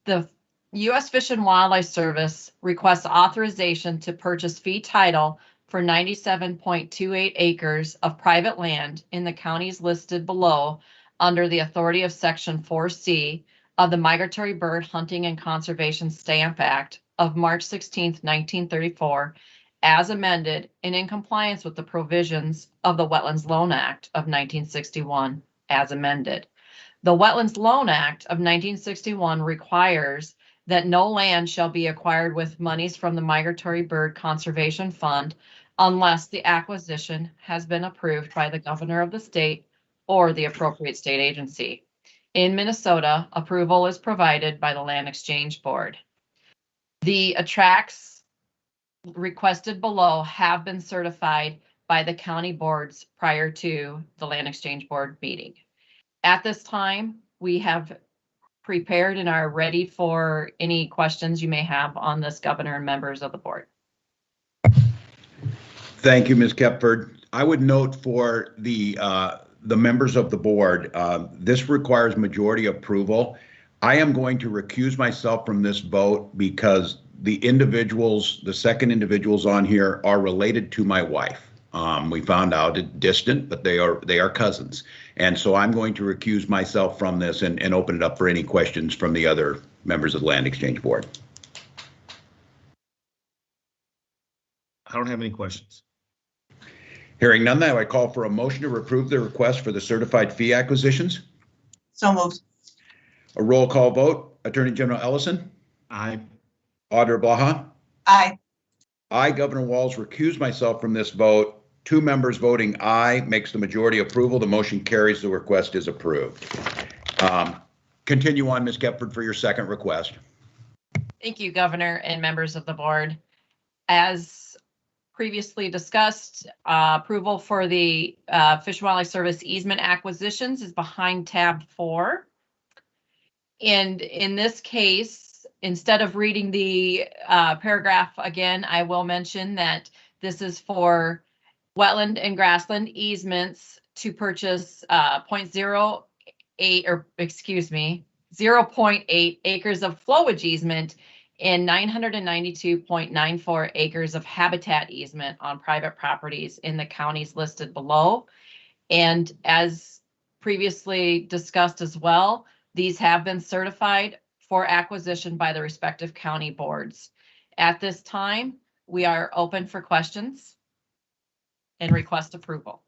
The U.S. Fish and Wildlife Service requests authorization to purchase fee title for 97.28 acres of private land in the counties listed below under the authority of Section 4C of the Migratory Bird Hunting and Conservation Stamp Act of March 16, 1934, as amended and in compliance with the provisions of the Wetlands Loan Act of 1961, as amended. The Wetlands Loan Act of 1961 requires that no land shall be acquired with monies from the Migratory Bird Conservation Fund unless the acquisition has been approved by the governor of the state or the appropriate state agency. In Minnesota, approval is provided by the Land Exchange Board. The attracts requested below have been certified by the county boards prior to the Land Exchange Board meeting. At this time, we have prepared and are ready for any questions you may have on this, Governor and members of the board. Thank you, Ms. Kepford. I would note for the members of the board, this requires majority approval. I am going to recuse myself from this vote because the individuals, the second individuals on here are related to my wife. We found out distant, but they are cousins. And so I'm going to recuse myself from this and open it up for any questions from the other members of the Land Exchange Board. I don't have any questions. Hearing none, now I call for a motion to approve the request for the certified fee acquisitions. So moved. A roll call vote. Attorney General Ellison. Aye. Auditor Blaha. Aye. I, Governor Walz, recuse myself from this vote. 2 members voting aye makes the majority approval. The motion carries. The request is approved. Continue on, Ms. Kepford, for your second request. Thank you, Governor and members of the board. As previously discussed, approval for the Fish and Wildlife Service easement acquisitions is behind tab 4. And in this case, instead of reading the paragraph again, I will mention that this is for wetland and grassland easements to purchase 0.08, or excuse me, 0.8 acres of flowage easement and 992.94 acres of habitat easement on private properties in the counties listed below. And as previously discussed as well, these have been certified for acquisition by the respective county boards. At this time, we are open for questions and request approval.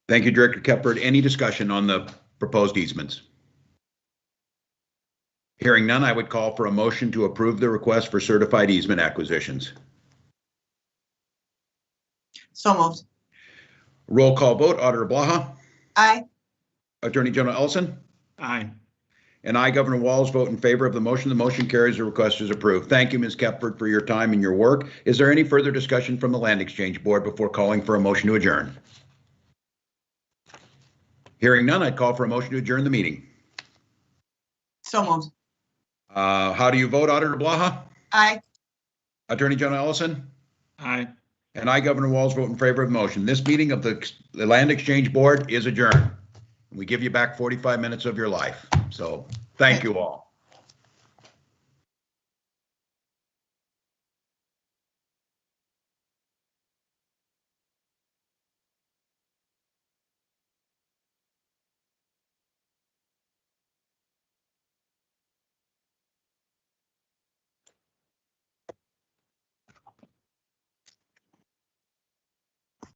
Thank you, Director Keppert. Any discussion on the proposed easements? Hearing none, I would call for a motion to approve the request for certified easement acquisitions. So moved. Roll call vote. Auditor Blaha. Aye. Attorney General Ellison. Aye. And I, Governor Walz, vote in favor of the motion. The motion carries. The request is approved. Thank you, Ms. Keppert, for your time and your work. Is there any further discussion from the Land Exchange Board before calling for a motion to adjourn? Hearing none, I'd call for a motion to adjourn the meeting. So moved. How do you vote, Auditor Blaha? Aye. Attorney General Ellison? Aye. And I, Governor Walz, vote in favor of the motion. This meeting of the Land Exchange Board is adjourned. We give you back 45 minutes of your life. So thank you all.